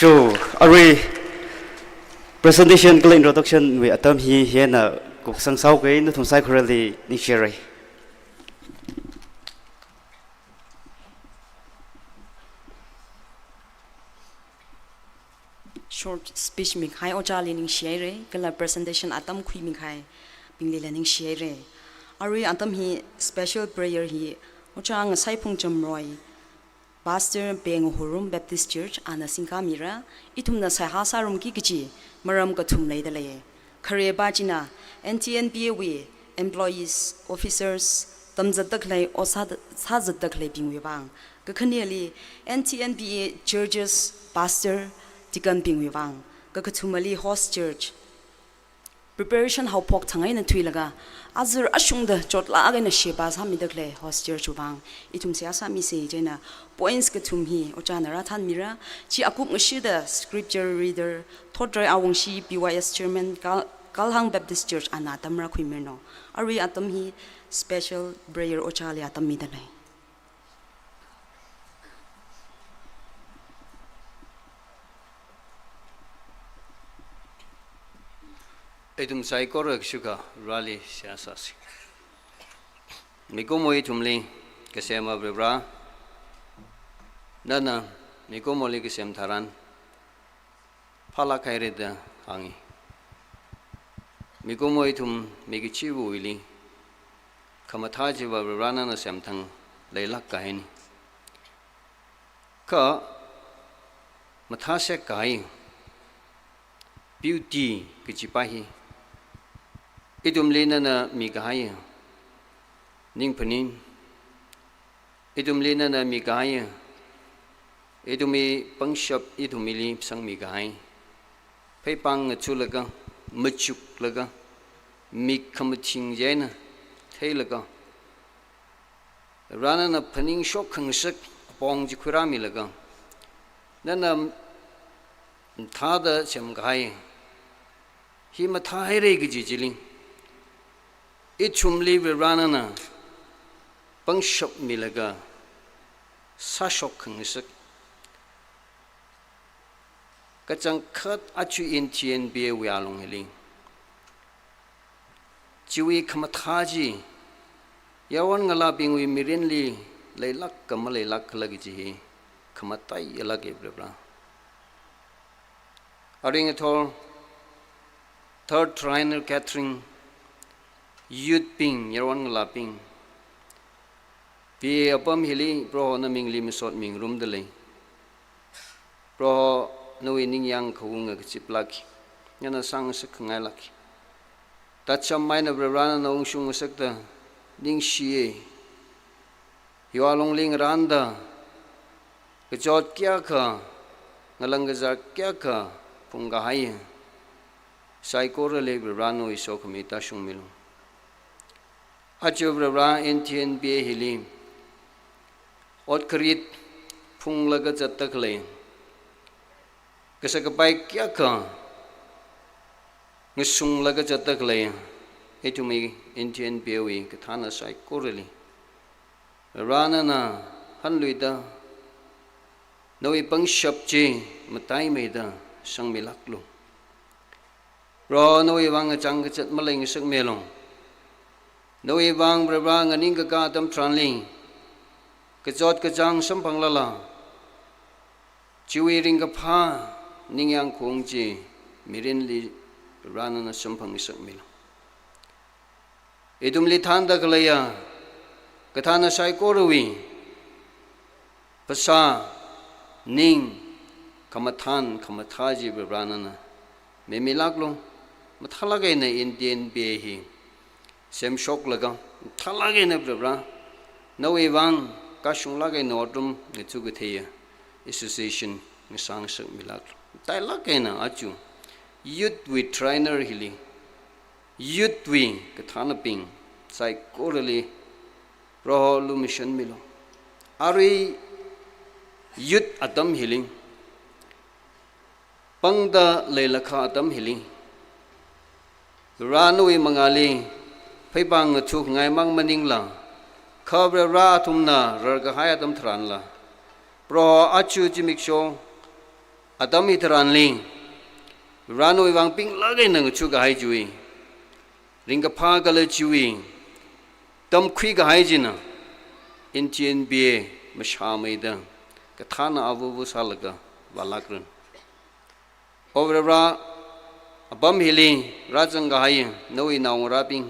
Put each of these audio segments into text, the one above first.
True. Ari presentation kala introduction we atam hi hiena kuk sang sau ke nu thum sai khurali ni share. Short speech mi khai ojali ning share kala presentation atam khui mi khai pingli lening share. Ari atam hi special prayer hi ochang sai phung chamroi. Pastor Beng Hurum Baptist Church ana singka mira itumna sai hasarum ki kichi maram ka thum nei dalaye khare bajina NTNPA we employees officers tamjat taklai osad sajat taklai pingwe bang ka khaniali NTNPA churches pastor tikan pingwe bang ka thumali host church preparation how pok thangai na thuilaga azur ashungda chotla aga na sheba sami dakle host church bang itum sia sami se jena points ka thum hi ochana ra than mira chi akup ngshi da scripture reader thodrai awong shi PYS chairman Kalhang Baptist Church ana tamra khuimerno ari atam hi special prayer ochali atam mi dalai Edum sai korek shuka rally siasasi. Miko moi tumli kesema brebra. Nana miko moli kesem tharan. Phala khaire da hangi. Miko moi tum migi chibu ili. Kamatha jiwa brebra na sem thang leilak kahini. Ka matha se kai beauty kichipahi. Idum lena na migaya ning panin idum lena na migaya idumi pangshap idumili sang migay pay pang chulaga machuk laga mikamating jena thailaga rana na paning shok khangsak pong jikurami laga nana thada chamgai hi mathai gi jiling Ichumli viranana pangshop milaga sashok khangsak kachang khat achu NTNPA wialong heling chiwi khamathaji yawan ngala bingwi mirinli leilak kamaleilak lagi ji khamatai alage brebra aring athol third trainer Catherine youth ping yawan laping pi apam hili pro na mingli misot ming room dele pro no ining yang khung ga chiplak yana sang sak ngai lak tacham mai na brana na ungsung sak da ning shie yawalong ling randa ke jot kya kha ngalang ga jar kya kha punga hai sai korale brano iso khmita shung milu Achu bra NTNPA hili ot krit phung laga chatak le kasakapai kya ka ngisung laga chatak le etumi NTNPA wi kathana sai korali rana na hanluida noi pangshap che matai meida sang milaklu ro noi wang chang chat maleng sak melong Noi bang berbang aning ka tam tranling kejot kejang sempang lala ciwi ring ka pha ning yang khong ji mirin li rana na sempang isak mil edum li thanda kalaya kathana sai korwi pasa ning kamathaji bebrana na memilaklo mathalagay na Indian behi sem shok laga thalage na bra no evang kashung lage nordum ngechu gtheya association ngisang sak milak tai lage na achu youth with trainer hili youth wi kathana ping sai korali ro lu mission milo ari youth atam healing pangda leilakha atam healing ranui mangali Pay bang chuk ngai mang maning la khabra ra thumna rarga haya tam thran la pro achu chimik sho atam itran ling rano iwang ping lagay nang chu ga hai jui ring ka pha ka le chui tam khui ga hai jina in chen bie ma sha mai da ka thana avu bu salaga walakran overra abam hili rajang ga hai noi naung ra ping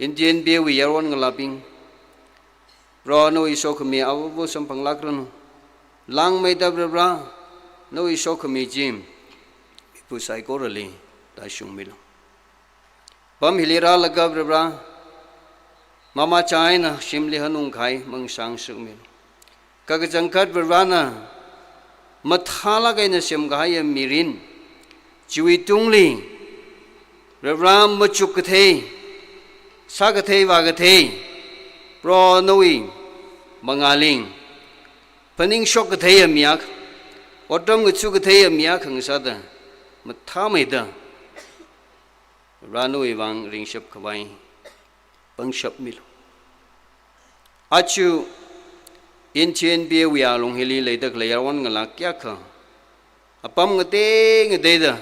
Indian bie wi yarwan nga laping ro no iso khmi awu bo sampang lakran lang mai da bra no iso khmi jim pu sai ko rali ta shung mil bam hilira laga bra mama chaina shimli hanung khai mang sang suk mil ka ga jangkat bra na mathala ga na sem ga ya mirin chiwi tungli bra ma chuk the Sagathe Vagathe Pro Noi Mangaling Paning Shokathe Miak Otom Gutsukathe Miak and Sada Matameda Rano Ivang Ring Shop Kawai Bang Shop Mil Achu In Chien Bia we are long hilly later Clayawan Galakiaka Apam Gate Deda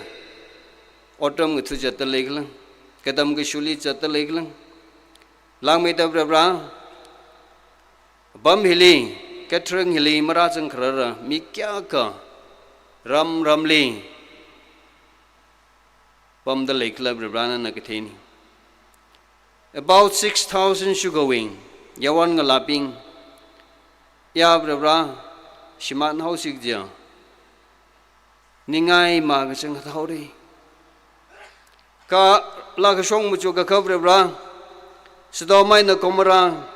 Otom Gutsujata Lakeland Kadam Gishuli Chata Lakeland Lang mai tab bra bam hili katrang hili marajang khrara mi kya ka ram li bam the lake club bra na kathini about 6,000 sugarwing yawan nga laping ya bra shiman housing ja ningai ma ga sang thori ka la ka song mu chu ka khabre bra Sado mai na komara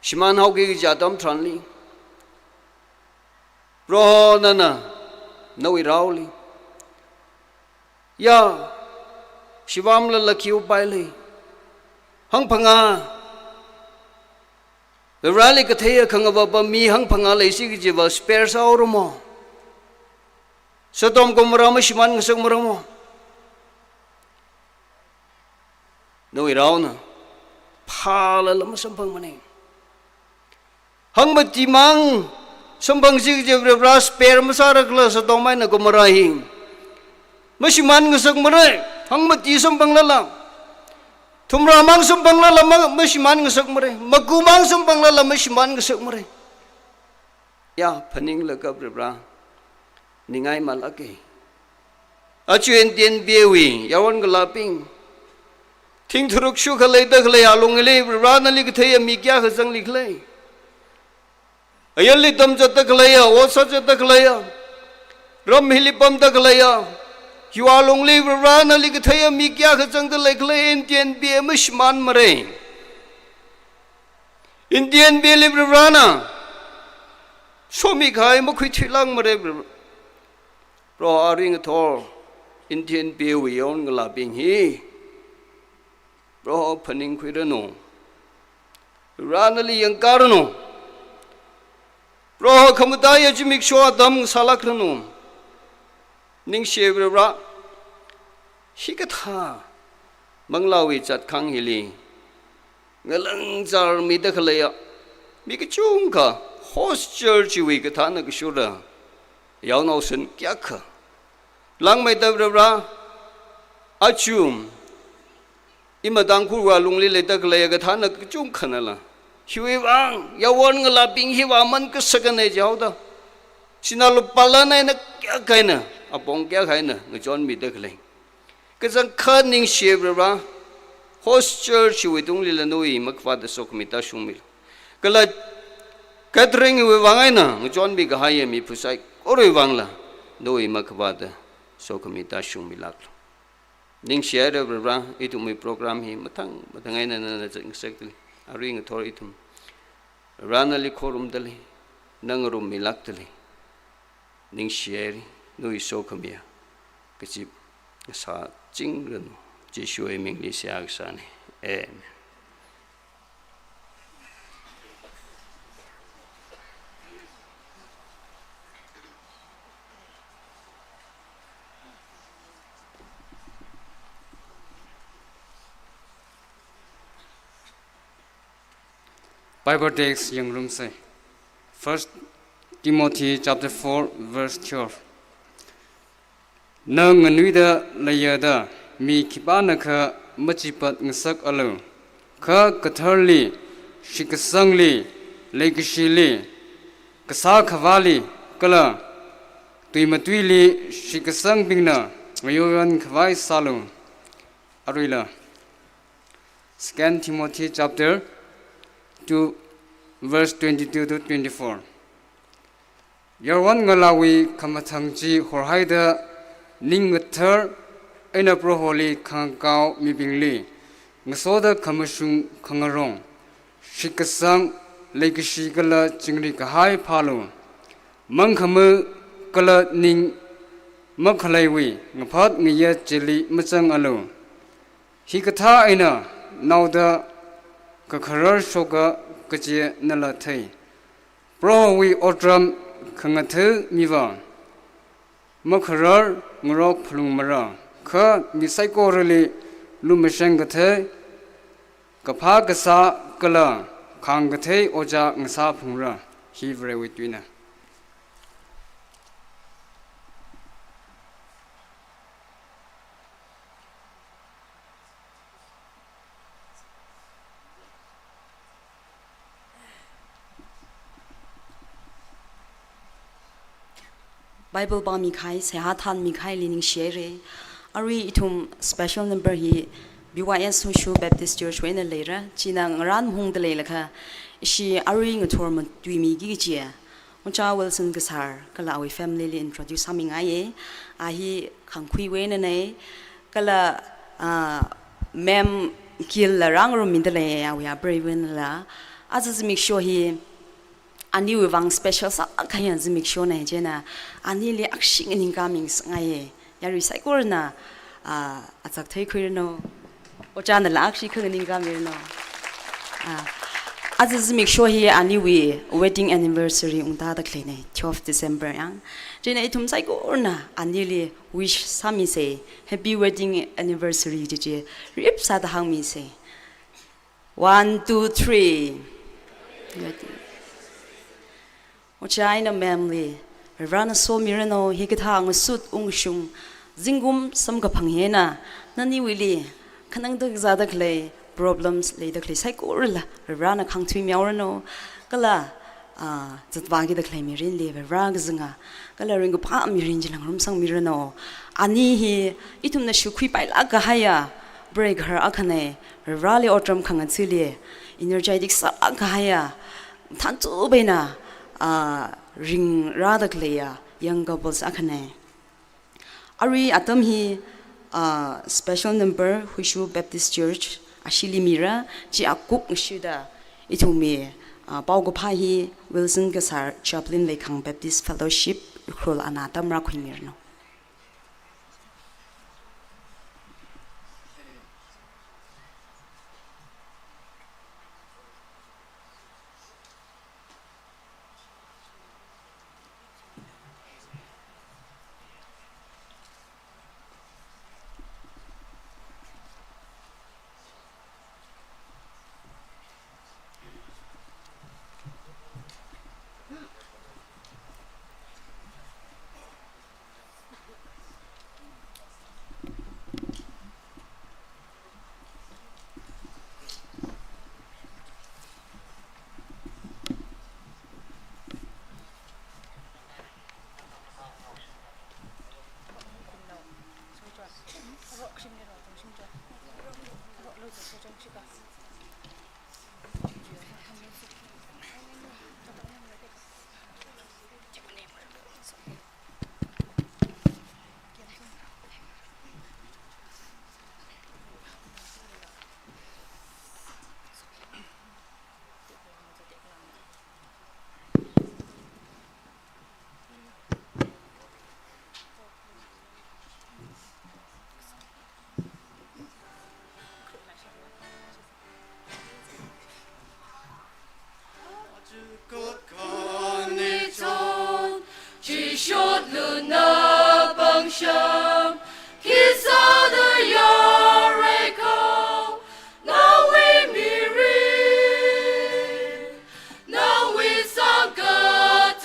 Shiman hau ki jadam tranli Ro na Nawi rauli Ya Shivam la laki upaili Hang panga The rally kathaya kangaba mi hang panga la isi ki jiva spare sa orumo Sadom komara ma shiman ngasang maramo Nawi rauna Pala lama sampang mani Hang batimang Sampang sig jebra spare masara kla sa tomay na kumarahi Masiman ngasak maray Hang mati sampang lala Tumramang sampang lala Masiman ngasak maray Magkumang sampang lala Masiman ngasak maray Ya paning lagab rebra Ningay malaki Achu entien biewi Yawan galaping Ting thuruk shu khalai da khalai alung le rana li kthai mi kya khasang li khlai ayal li tam jat khlai o sa jat khlai ram hili pam da khlai yu alung le rana li kthai mi kya khasang da le khlai indian be mishman mare indian be le rana so mi khai ma khui thilang mare pro aring thor indian be wi on ngla ping hi Bro paning kwirano Ranali yang karano Bro kamudaya jimik shwa dam salakrano Ning shevra Hikatha Manglawi chat kang hili Ngalang jar midakhalaya Mikachungka Hostel chiwi katana kishura Yawnausan kyaka Lang may tabra Achum Ima dangku wa lungli le tak le ga thana chung khanala hiwi wang ya won ngala ping hiwa man ka sakane jawda sinalu palana na kya kaina apong kya khaina ngjon mi dak le ka jang khaning shebra host church wi tung li la noi makwa da sok mi ta shumil kala katring wi wangaina ngjon mi ga haye mi phusai oroi wangla noi makwa da sok mi ta shumilak Ning share bra itu my program hi matang matangai na jing sekli aring authority ranali khorum dali nangrum milak dali ning share no iso khamia kichi sa chingren jishu e mingli siag sane amen Bible text yang room say. First Timothy chapter 4 verse 12. Nang nuida layada mi kibana ka machipat ngasak alu ka katharli shikasangli lekishili kasa khawali kala tuimatwili shikasang bingna mayoyan khawai salung aruila. 2 Timothy chapter 2 verse 22 to 24. Yarwan ngalawi kamathangji horhaida ningathar aina proholi khangkau mibingli ngasoda khamashung khangarong shikasang lekishi kala chingri kahai phalu mangkhamu kala ning makhalaiwi ngaphat ngiya chili machang alu hikatha aina nauda kakharar shoga kache nala thai prowi otram khangathu miwa makharar ngorok phulung mara kha misaiko rele lumashang gathe kapha kasa kala khang gathe oja ngsa phungra hivre witwina. Bible ba Mikhai sehathan Mikhai lining share ari itum special number hi BYS Hushu Baptist Church when later china ran hung de lekha shi ari ngthorm tuimi gi chi Uncha Wilson Gasar kala awi family li introduce saming aye ahi khangkhui we ne kala mem kil la rang ro min de le awi brave la as make sure he ani wang special sa khayan zi make sure na jena ani le aksing in incoming ngaye ya recycle na achak thai khoi no ocha na la akshi khang in incoming no as zi make sure he ani we wedding anniversary ungta da klene 12 December yang jena itum cycle na ani le wish sami say happy wedding anniversary je rip sa da hang mi say 1 2 3 Ochai na memli rana so mirano hikithang sut ungshung zingum samga panghena nani wili khanang da zada kle problems le da kle cycle rana khangthui myawrano kala zatwagi da kle mirin le rag zinga kala ring pa mirin jilang rum sang mirano ani hi itum na shukhui paila ga haya break her akhane rally otram khanga chili energetic sa ga haya thantu bena ring rather clear young couples akhane ari atam hi special number Hushu Baptist Church ashili mira chi akuk shida itumi paugo pha hi Wilson Gasar Chaplain Lekhang Baptist Fellowship khol anatam ra khunmirno. Now we sang God,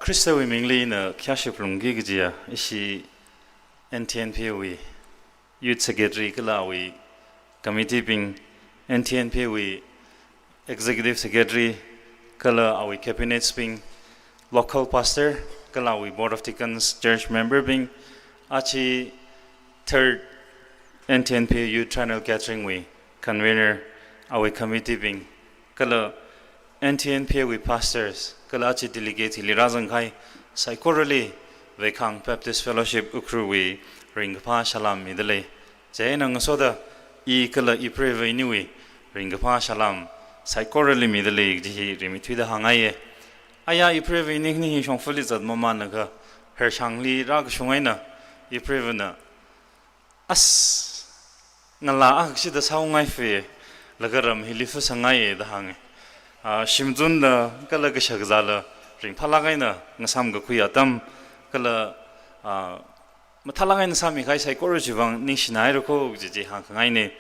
크리스토의 명리는 캐시플롱기 그지야 이시 NTNP의 youth secretary kalawi committee ping NTNP의 executive secretary kala awi cabinet ping local pastor kalawi board of deacons church member ping achi third NTNP youth channel catering we convener awi committee ping kala NTNP we pastors kala achi delegate lirazang khai psychorally Vekang Baptist Fellowship Ukruwi Ringpa Shalom Midale Jainang Soda E Kala E Preve Niwi Ringpa Shalom Psychorally Midale Jihi Rimitwida Hangaye Aya E Preve Nikni Shong Fulizad Mamanaga Her Shangli Rag Shungaina E Prevena As Nala Akshida Saungai Fe Lagaram Hilifu Sangaye the Hang Shimzun the Kalagashagzala Ringpalagaina Nasamga Kuyatam kala mathalangain sami kai psychology bang nishinai roko ji ha kangai ne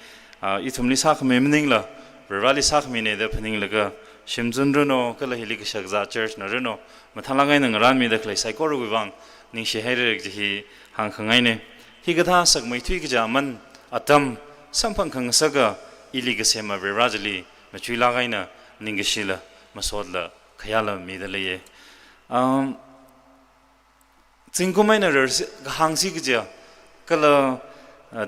ithumli sak memning la rivali sak mine de phaning laga shimjun no kala hili ka shagza church na no mathalangain ngaran mi de klai psychology bang nishi haire ji ha kangai ne hi gatha sak mai thui ka jaman atam sampang khang saga ili ga sema virajali machui lagaina ningishila masodla khayala mi de le Zinkumaina hangsi kja kala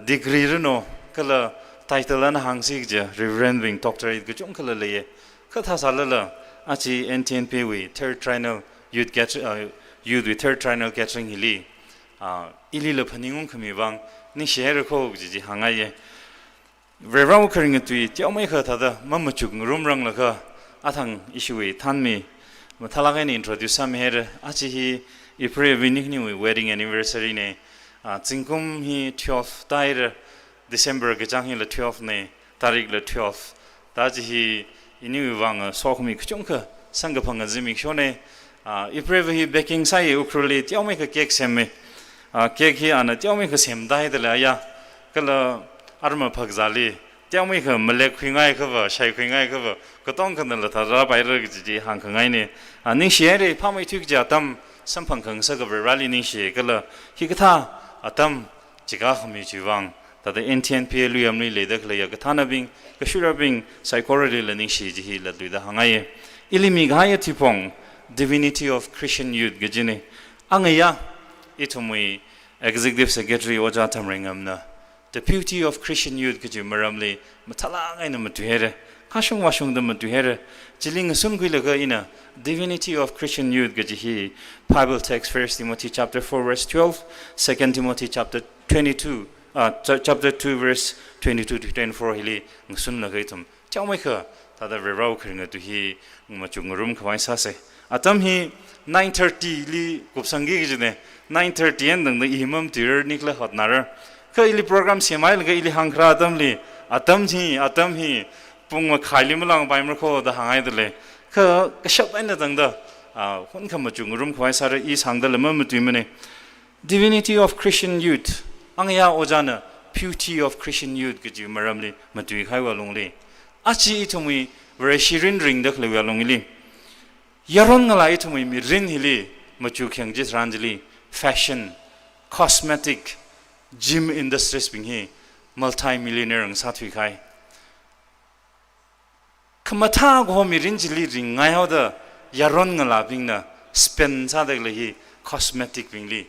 degree reno kala title an hangsi kja reverend wing doctorate kjong kala leye katha salala achi NTNP we third triennial youth with third triennial catering hili ili le phaningung khami bang ni share ko ji hangaye reverend kering tu tiamai kha thada mamachuk rumrang la kha athang issue thanmi mathalaga ni introduce am here achi hi April we wedding anniversary ne Zinkum hi 12 tair December ke jang hi le 12 ne tarik le 12 ta ji hi ini wang sokhmi khchong kha sangaphang jimi shone April hi baking sai ukruli tiaumai ka cake semme cake hi ana tiaumai ka sem dai de la ya kala arma phagzali tiaumai ka malek khwingai ka ba shai khwingai ka ba katong kan la thara bai ra ji hang khangai ne ning share phamai thik ja tam Sampang kang saga rally nishi kala hikatha atam chiga khami jiwang tada NTNP luyamni leda kala ya gathana bing kashura bing psychology learning shi ji la duida hangaye ilimi gaya tipong divinity of Christian youth gajine angaya itumui executive secretary oja tamringamna the beauty of Christian youth gaji maramli mathala ngaina matuhere khashung washung da matuhere jiling sum guilaga ina divinity of Christian youth gaji Bible text 1 Timothy chapter 4 verse 12 2 Timothy chapter 22 chapter 2 verse 22 to 24 hili ngsun lagai tum chamai kha tada verau khringa tu hi machung room khwai sa se atam hi 9:30 li kupsangi gijne 9:30 and the imam tir nikla hotnar kha ili program semail ga ili hangkra atam hi pung khali malang baimr kho da hangai dele kha kashap aina dangda hun kham chung room khwai sar I sangdal ma mutimene divinity of Christian youth angya ojana beauty of Christian youth gji maramli matui khai walongli achi thumi very shirin ring da khlewa longli yaron ngalai thumi mi rin hili machu khengji ranjli fashion cosmetic gym industries binghi multi millionaire ang sathui khai Kamatha go mirin jili ringai hoda yaron ngala bingna spend sa de le cosmetic bingli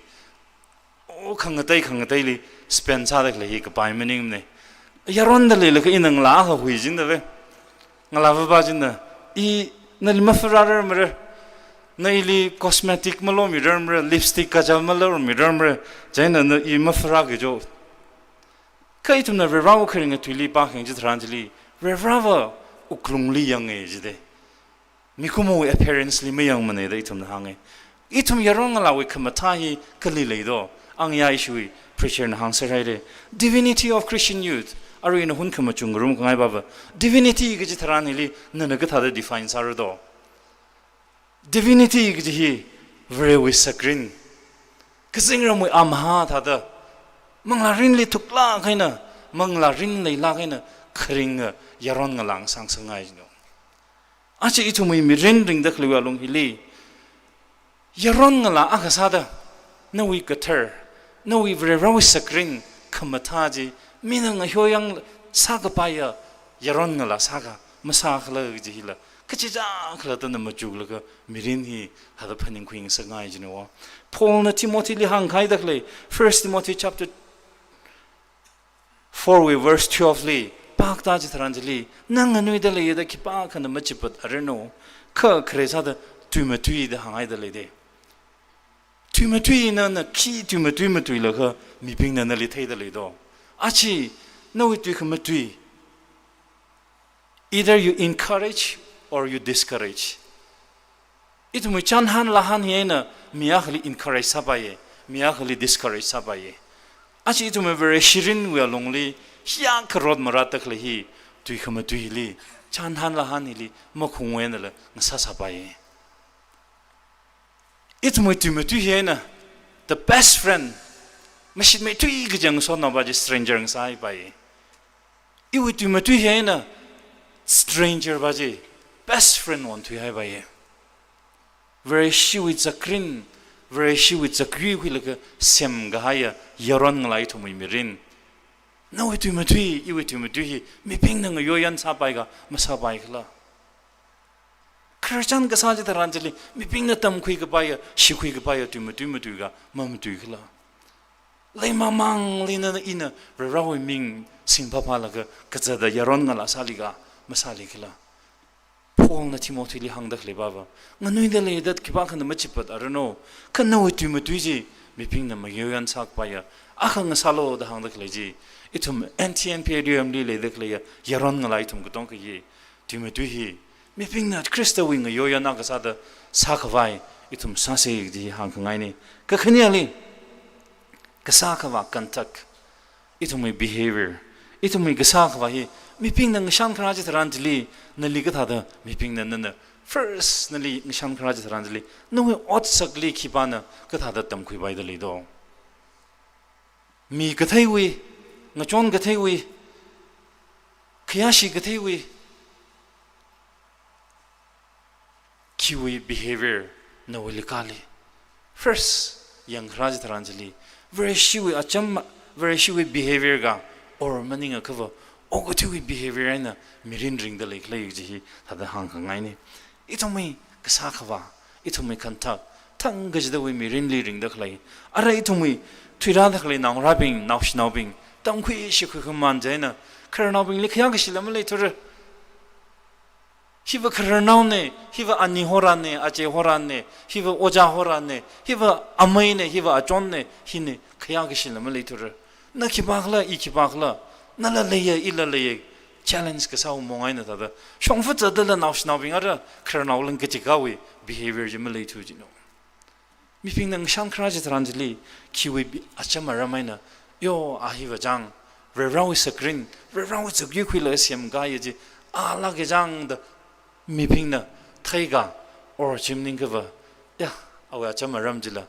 o khangatai li spend sa de le ka pai mening ne yaron de le ka inang la ha hui jin de ve ngala ba jin na I nal mafrarer mer naili cosmetic malo mirer mer lipstick ka jam malo mirer mer jaina na I mafra ge jo kai tum na revaw khring atuli pa kheng ji thranjli revaw uklungli yang jide mikumo apparently me yang mane dai tum hange itum yarong lawi khamata hi kali leido angya ishui preacher na hang sarai divinity of Christian youth aru in hun khama chungrum ngai baba divinity ge thran hili nana ga thada define sardo divinity ge hi very wisakrin kazingram we amha thada mangla rin li thukla khaina mangla rin nei la khaina khring yaron ngalang sang sangai no achi itumi mi ring ring da khliwa long hili yaron ngala akasada nawi kater nawi vrerawi sakring khamataji minang hyoyang saga paya yaron ngala saga masakla jihila kachija khla tan majugla ka mirin hi hada phaning khwing sangai jino Paul na Timothy li hang khai dakle 1 Timothy chapter 4 verse 12 li pak ta ji tharanjali nang anui da le da kipa khana machipat arno kha khresa da tumatui da hangai da le de tumatui na ki tumatui la kha mi ping na li thai da le do achi no it tumatui either you encourage or you discourage it mu chan han la han he na miyakhli encourage sabaye miyakhli discourage sabaye achi it mu very shirin we longli hiang khrod marat takhle hi tui khama tui li chan han la han li ma khungwen la ngasa sabaye it mu tui he na the best friend mashit me tui gjang so na ba stranger ng sai baye I wi tui he na stranger baje best friend want to have a very she with zakrin very she with zakri like sem gahaya yaron ngai to mi mirin no we tu matui I we tu matui mi ping nang yoyan sa pai ga masa pai khla christian ga sa ji taranjali mi ping na tam khui ga pai shi khui ga pai tu matui ga mam tu khla lai mamang lina ina rawi ming sing papa la ga kaza da yaron ngala saliga masali khla Paul na Timothy li hang dakhle baba nganui da le dat kiba khana machipat arano kana we tu ji mi ping na magyoyan sak pa ya akhang salo da hang dakhle ji itum ntn pdm li le dakhle ya yaron ngalai tum gutong ka yi tu hi mi ping na krista wing yoyan na ka sa da sakhwai itum sase ji hang ngai ni ka khani ali ka sakhwa kantak itum behavior itum ga sakhwa hi Miping nang shan karaji taranjali nali ka thada miping na first nali shan karaji taranjali nung ot sakli khipana ka thada tam khui bai dali do mi ka thai wi ngachon ka thai wi khiyashi ka thai wi kiwi behavior no likali first yang karaji taranjali very shiwi acham very shiwi behavior ga or maning a cover ogo tu behavior na mirin ring da lek lek ji thada hang ngai ni itumi kasa khawa itumi khanta thang gaj da we mirin li ring da khlai ara itumi thira da khlai nang rabing naushnobing tam khui shi khu man jaina kharnobing likhya ga shilam le thur hiva kharnaw ne hiva ani horane ache horane hiva oja horane hiva amai ne hiva achon ne hine khya ga shilam le thur na khibagla I khibagla nala leye ila leye challenge ka sau mongai na da shongfu zadala naushnobing ara kharnawlang ka chikawi behavior jim le thu jino mi ping nang shankraj tranjili kiwi achama ramaina yo ahiwa jang re rawi sakrin re rawi zugyu khila siam ga ye ala ge jang da mi ping na thaiga or chimning ka ba ya awa achama ramjila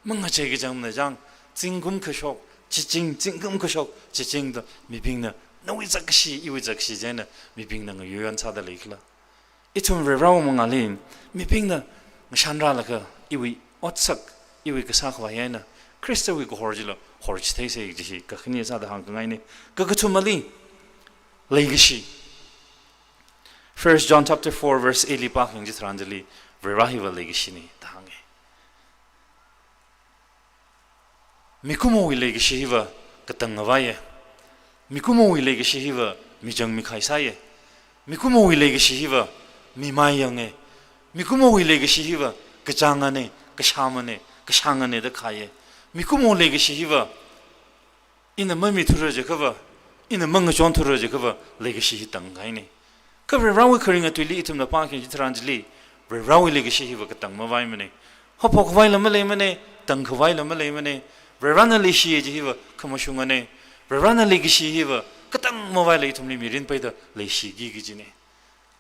manga che ge jang na jang jingum ka shok 지징 징금 거쇼 지징도 미빙나 너위 작시 이위 작시 제나 미빙나 요연 차들 이클라 이tum 레라오몽알린 미빙나 샨라라가 이위 어츠석 이위 그 사과야나 크리스토위 고 호르질로 호르치테세 이지 그 흔히 사다 한강아이네 그거투말리 레이기시 1 John chapter 4 verse 1 박행 지트란들리 레라히바 레이기시니 당해 Mikumo wile ge shiva katangwaye Mikumo wile ge shiva mijang mikhaisaye Mikumo wile ge shiva mimayange Mikumo wile ge shiva kachangane kashamane kashangane da khaye Mikumo wile ge shiva ina mami thuraje khaba ina manga chon thuraje khaba le ge shi tangaine kabre rawi kharinga tuili itum na paake jitranjli rawi le ge shiva katangmawai mane hopok vai lamale mane tangkhwai lamale mane Verana lishi jiva kamashungane Verana ligishi hiva katang mobile itum ni mirin paida lishi gigijine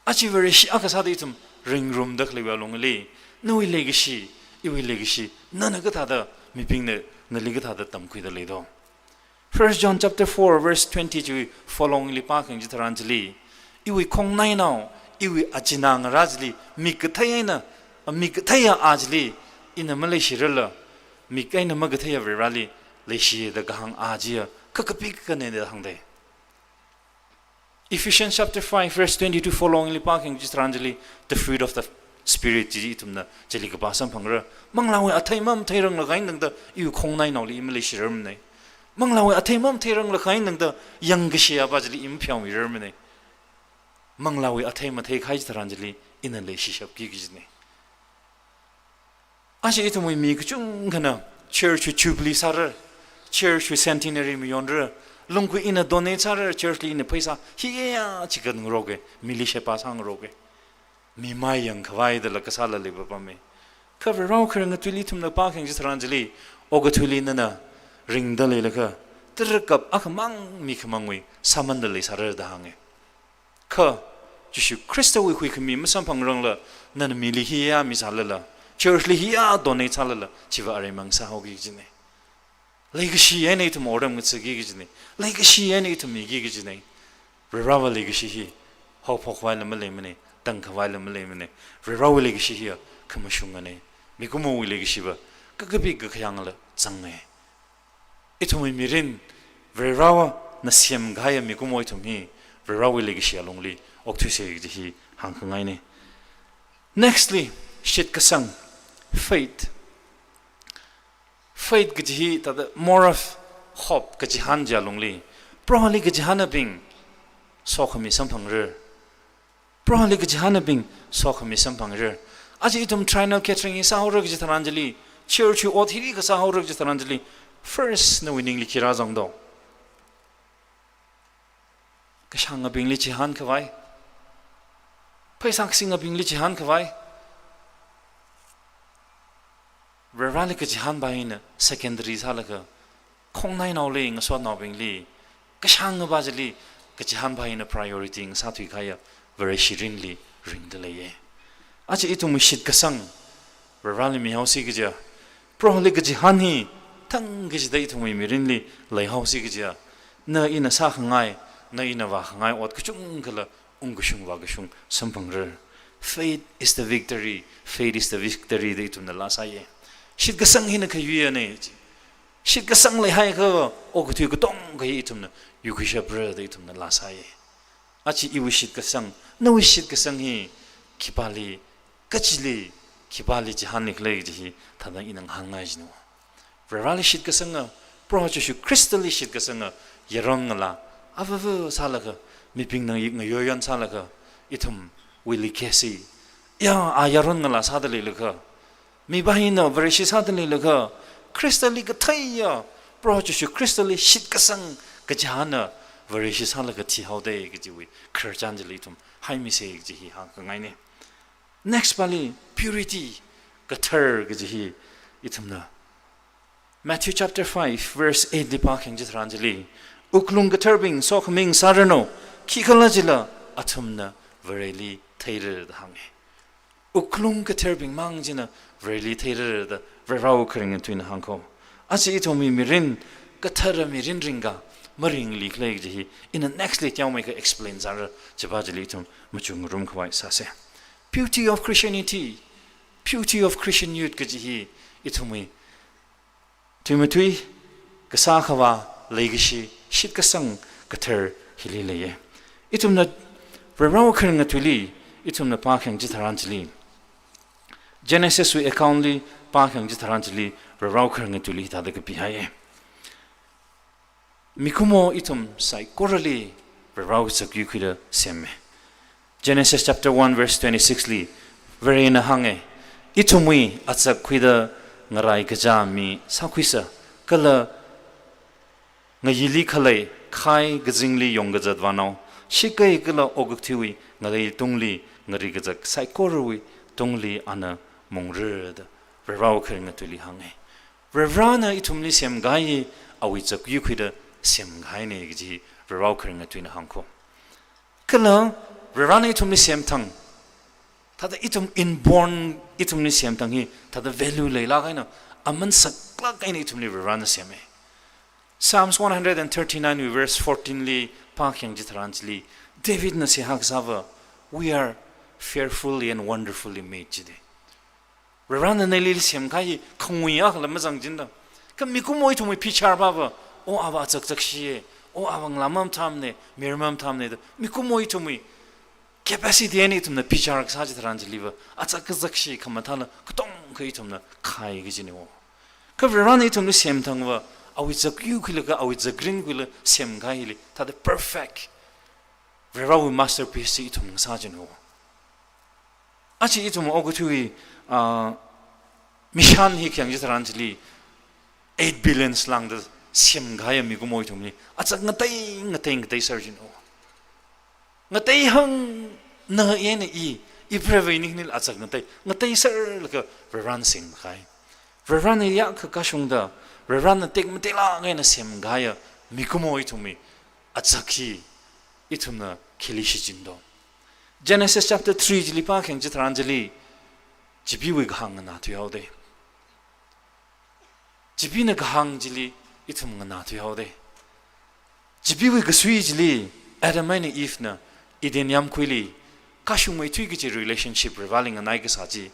achi verishi akasada itum ring room dakli walongli no legishi iwi legishi nana gatada miping ne naligatada tamkui da ledo 1 John chapter 4 verse 20 following li pakang jitaranjli iwi kongnai now iwi achinang rajli mikthayina mikthaya ajli ina ma le shirala mi kai na ma ga thaya rali le shi da gang ajia ka ka pik ka ne da hang de Ephesians chapter 5 verse 22 following li parking just ranjali the fruit of the spirit ji tumna jeli ka basam phangra manglawe athai mam thairang la gain nang da yu khong nai naw li im le shiram nei manglawe athai mam thairang la gain nang da yang ga shia ba jeli im phyang wi ram nei manglawe athai ma thai khai ranjali ina le shi shap ki gi nei ashi itu mo mi ku chung kana church jubilee sar church centenary mi yondra lungku ina donate sar church li ina paisa hiya chikan roge milisha pa sang roge mi mai yang khawai de la kasala le ba me cover raw khang tuli thum na pa khang ji ranjali oga tuli na ring da le la ka trkap akhmang mi khmangwi saman da le sar da hange kha jishu krista wi hui khmi masam phang rang la nan mi li hiya mi sala la church li hiya donate sala la chiwa are mang sa hogi jine legacy any to modern with gi jine legacy any to mi gi jine rawa legacy hi ho phok wa la ma le mane tang khwa la ma le mane rawa legacy hi khamashung ane mi ko mo legacy ba ka ka bi ga khyang la chang ne itu mi mirin rawa na siam ga ya mi ko mo to mi rawa legacy along li ok thu se gi hi hang ngai ne nextly shit ka sang faith gji ta more of hope gji han ja longli probably gji han bing so khami samphang re probably gji han bing so khami samphang re aji itum trinal catering is how rog ji tharanjali church o thiri ka sa how rog ji tharanjali first no winning li kira jong do ka shang bing li ji han khwai paisang sing bing li ji han khwai Rarely could you hand by in secondary Halaka. Kong nine all laying a sword nobbing lee. Kashang Bazili, get your hand by in a priority in Satukaya, very shirinly ring the lay. Achi itum shit kasang. Rarely me house sigja. Probably get your honey. Tang gets datum we mirinly lay house sigja. No in a sahangai, no in a wahangai, what kuchungala, ungushung wagashung, sampang rare. Faith is the victory. Faith is the victory datum the last aye. Shit ka sang hin ka yu ne shit ka sang le hai ka o ku tu ku tong ka itum na yu ku sha bra de itum na la sa ye achi I wi shit ka sang no wi shit ka sang hi kipali kachili kipali ji han nikle ji ta da inang hangai ji no rarali shit ka sang pro chu shu crystally shit ka sang yerong la avavu sa la ka mi ping na yik yo yan sa la ka itum willi kesi ya a yerong la sa de le ka mi bahina very she suddenly laka crystally ka thaya project crystally shit ka sang ka jana very she salaka ti how day ka ji wi kharjanjali tum hai mi se ji hi ha ka ngai ne next bali purity ka thar ka ji hi itum na Matthew chapter 5 verse 8 dipaking ji ranjali uklung ka tharbing so khming sarano ki khala jila athumna very li thair da hange uklung ka tharbing mang jina really theater the verau kring into in hanko asi itomi mirin kathara mirin ringa maring liklek ji in the next lit yaw make explain zara jabajali tum machung room khwai sase beauty of Christianity beauty of Christian youth ji itomi Timothy kasa khawa legacy shit kasang kathar hilileye itum na verau kring atuli itum na pakhang jitharanjali Genesis we accountly parking just ranchly raukhang to li ta de pihaye mikumo itum sai korali rau sakyu khida semme Genesis chapter 1 verse 26 li very in a hange itumui atsak khida ngarai gaja mi sakhwisa kala ngayili khalai khai gajingli yongga jadwano shikai kala oguktiwi ngai tungli ngari gajak sai korwi tungli ana Mongred, Verau kering atuli hange. Verana itumli sem gai awitsak yukwida sem gai ne gji Verau kering atui na hanko. Kala Verana itumli sem tang. Tada itum inborn itumli sem tang hi tada value le la gai na aman sakla gai ne itumli Verana sem e. Psalms 139 verse 14 li pakyang jitranjli David na si hak zava we are fearfully and wonderfully made jide. Reverend na li sem khai khongui ak lam jang jin da ka mi ku moi thumui pichar ba ba o awa chak chak shi o awang lamam tham ne mirmam tham ne mi ku moi thumui capacity any tumna pichar sa ji tharan ji liva achak chak shi khamathala kutong khai tumna khai gi jini o ka Reverend itum lu sem thang wa awi chak yu khila ka awi chak green khila sem khai li ta the perfect Reverend masterpiece itum sa jin o achi itum ogu thui mission hi kyang ji tharan ji li 8 billion slang the sem gaya mi gumoi thumni achak ngatai surgeon o ngatai hang na yen I prevening nil achak ngatai sir laka Reverend sim khai Reverend ya ka shungda Reverend tek mtela ngai na sem gaya mi gumoi thumi achakhi itumna khilishi jindo Genesis chapter 3 jili pa kheng ji tharan jili jibi wi hang na tu yaude jibi na hang jili itum na tu yaude jibi wi ga sui jili Adam and Eve na iden yam kwili kashung mai thui gi relationship revaling anai ga saji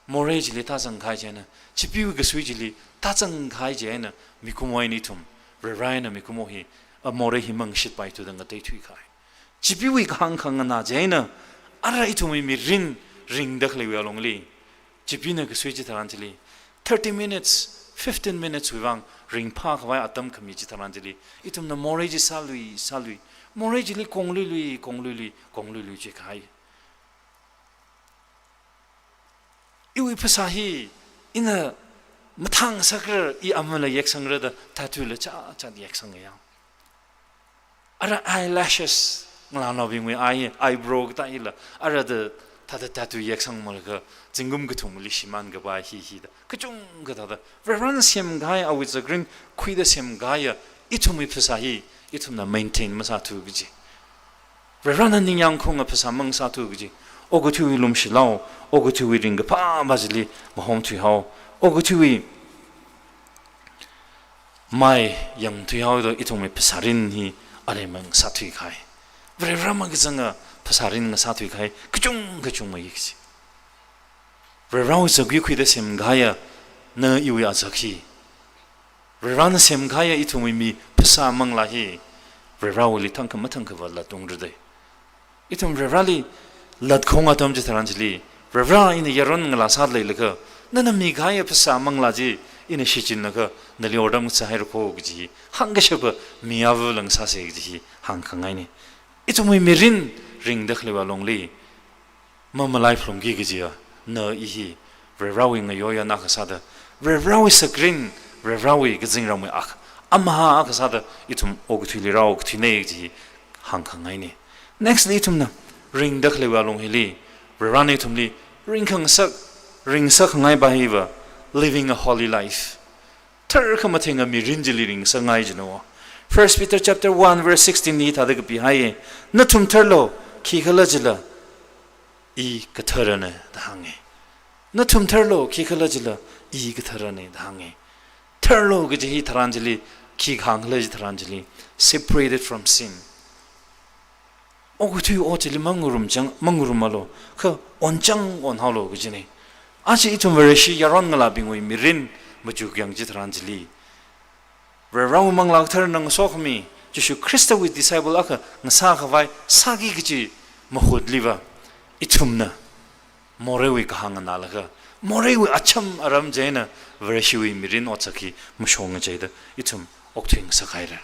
more jili ta jang khai jena jibi wi ga sui jili ta jang khai jena mikumoi ni tum reraina mikumohi a more hi mang shit pai tu dang tai thui khai jibi wi hang khang na jena ara itumi mi ring dakhli wi alongli jibina ga sui ji taranjili 30 minutes 15 minutes wiwang ring pa khawai atam khami ji taranjili itum na more ji salui more ji li konglui ji khai iwi phasahi ina mathang sakra I amala yek sangra da tatu la cha yek sangya ara eyelashes ngala no bing we eyebrow ta ila ara da tatu yek sang mal ga jingum ga thum li shiman ga ba hi da kachung ga da Reverend sem gai a with the green kui da sem gai itumi phasahi itumna maintain masa tu gi Reverend ning yang khong a phasa mang sa tu gi ogo tu lum shilao ogo tu ring ga pa majli ma hom tu hao ogo tu mai yang tu hao do itumi phasarin hi are mang sa tu khai Reverend mag zanga phasarin nga sa tu khai kachung mai yiksi Reverend so gi kui da sem gai na iwi azaki Reverend sem gai itumi mi phasa mang la hi Reverend li thang ka mathang ka wala tung rde itum Reverend lat khonga tom ji tharanjili Reverend in yaron ngala sa le laka nana mi gai phasa mang la ji in shichin laka nali odam sa her ko gi hang ga shab mi avu lang sa se gi hang khangai ni itumi mirin ring dakhle wa longli mama life from gi gi na I Reverend nga yo ya na ka sa da Reverend is a green Reverend ga jing ram ak amha ka sa da itum og thili ra og thine gi hang khangai ni next itum na ring dakhle wa long hili Reverend itum li ring sak ngai ba hi wa living a holy life thar ka mathinga mi rinjili ring sangai jino 1 Peter chapter 1 verse 16 ni ta da bi hai na thum tharlo khi khala jila I ka tharane da hange na thum tharlo khi khala jila I ka tharane da hange tharlo ge ji tharanjili khi khanghle ji tharanjili separated from sin ogu tu o chili mangurum malo kha onchang on halo ge jini achi itum vereshi yaron ngala bingoi mirin maju gyang ji tharanjili Reverend manglang thar nang sokhmi Jishu Christa with disciple aka ngasa khawai sagi ge ji mahud liwa itumna morewi ka hangana laga morewi acham aram jaina vereshiwi mirin ochaki mushong jaida itum okthing sakaira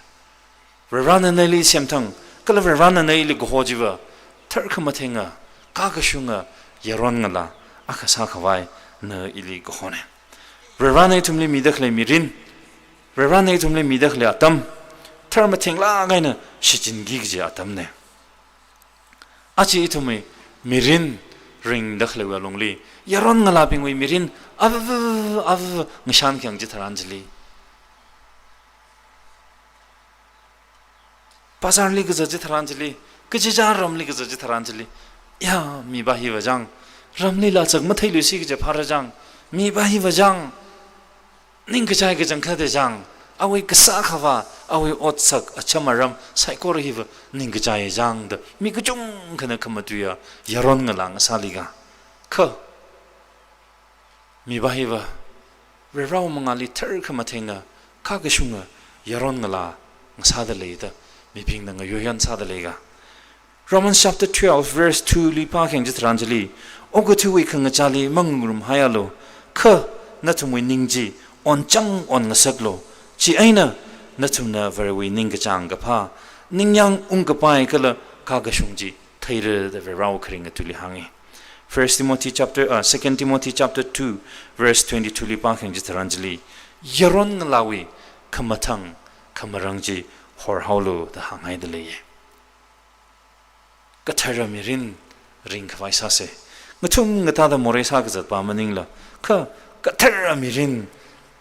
Reverend nali semthang kala Reverend nali gohojiwa tharkhamathenga kakashunga yaron ngala akasa khawai na ili gohone Reverend itumli midakhle mirin Reverend itumli midakhle atam tharmatheng la gaina shichin gigje atamne achi itumi mirin ring dakhle wa longli yaron ngala bingwi mirin av nishan kyang ji tharanjili pasarli ge ji tharanjili kiji jar ramli ge ji tharanjili ya mi ba hi wajang ramli la chak mathai lu si ge pharajang mi ba hi wajang ning ge chai ge jang kha de jang awi kasa khawa awi otsak achamaram saikor hiv ning ge chai jang de mi ge chung khana khamatuya yaron ngalang saliga kha mi bahiva rau mangali thar khama thenga kha ka shunga yaron ngala ngsa da leida mi ping na yoyan sa da lega Romans chapter 12 verse 2 li pa kheng jitranjali ogotu wi khanga chali mangrum hayalo kha natumwi ningji on chang on ngasaklo chi aina natumna very wi ninga chang ga pha ningyang ung ga pai kala kha ga shungji thaire the rau khring atuli hangi 2 Timothy chapter 2 verse 22 li pa kheng jitranjali yaron nglawi khamathang khamarangji hor haulo da hangai de leye kathara mirin ring khwai sa se ngathum ngata da more sa ga zat pa maningla kha kathara mirin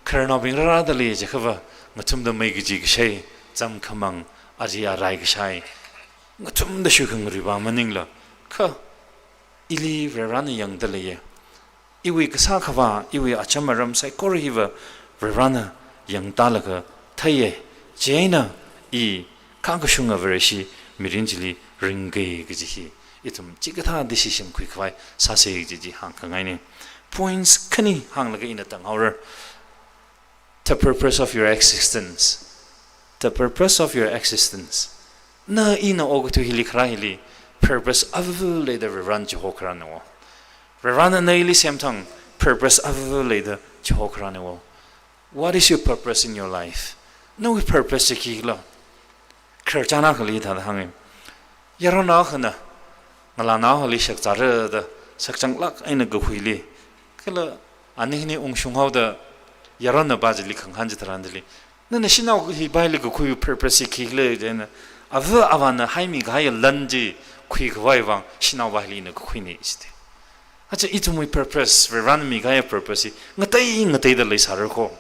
kharna bing ra da le je khawa ngathum da mai gi ji gi shei cham khamang aji a rai gi shai ngathum da shu khang ri ba maningla kha ili verana yang da le iwi ka sa khawa iwi achamaram sai kor hiwa verana yang ta la ga thaye jeina I kha ga shunga vershi mirinjili ringe gi ji itum chigata decision quick vai sa se ji hang kangai ne points kani hang la ga ina tang hour the purpose of your existence na ina og to hili khra hili purpose of the run jo khra no run na ili samthang purpose of the jo khra no what is your purpose in your life no purpose ki la khurchana khali tha hang yarona khana ngala na hali shak char da sakchang lak aina go huili kala ani ni ungshung hau da yarona bajli khang han ji tarandli na shina hi baili go khu purpose ki le den ava avana haimi ga ya lanji khu gwai wang shina baili na khu ni iste acha itu my purpose we run mi ga ya purpose ngatai da le sar ko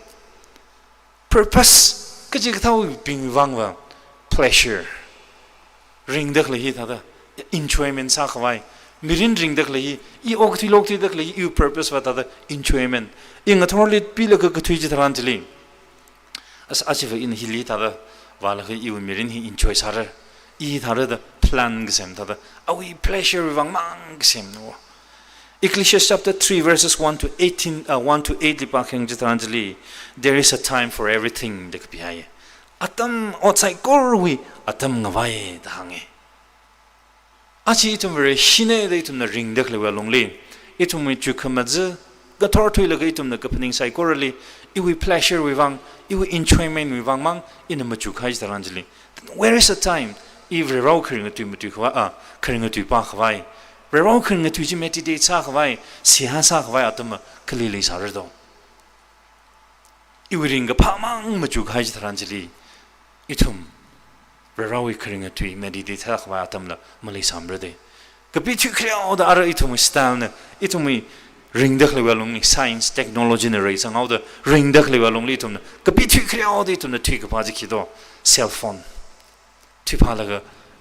purpose ka ji thau ping wang wa pleasure ring dak le hi da enjoyment sa khwai mirin ring dak le I okti lokti dak le you purpose wa da enjoyment ing thorli pila ka thui ji tharan jili as achieve in hili da wala ka you mirin hi enjoy sar I da da plan gsem da awi pleasure wang mang gsem no Ecclesiastes chapter 3 verses 1 to 8 li pa kheng ji tharan jili there is a time for everything dak pi hai atam outside korwi atam ngawai da hange achi itum very shine de itum na ring dak lewa longli itum mi chu khamaze ga thor thoi la ga itum na kapning sai korali iwi pleasure wi wang iwi enjoyment wi wang mang in ma chu khai daranjli where is the time every rau khring tu mi tu khwa khring tu pa khwai rau khring tu ji meditate sa khwai si ha sa khwai atam khli le sa do iwi ring ga pa mang ma chu khai daranjli itum Rawi khring tu meditate ha khwa atam la mali sambrade kapi chu khriao da ara itum style na itum ring dak lewa long science technology na rai sang da ring dak lewa long li tum kapi chu khriao de tum na thik pa ji khido cell phone tu pa la ga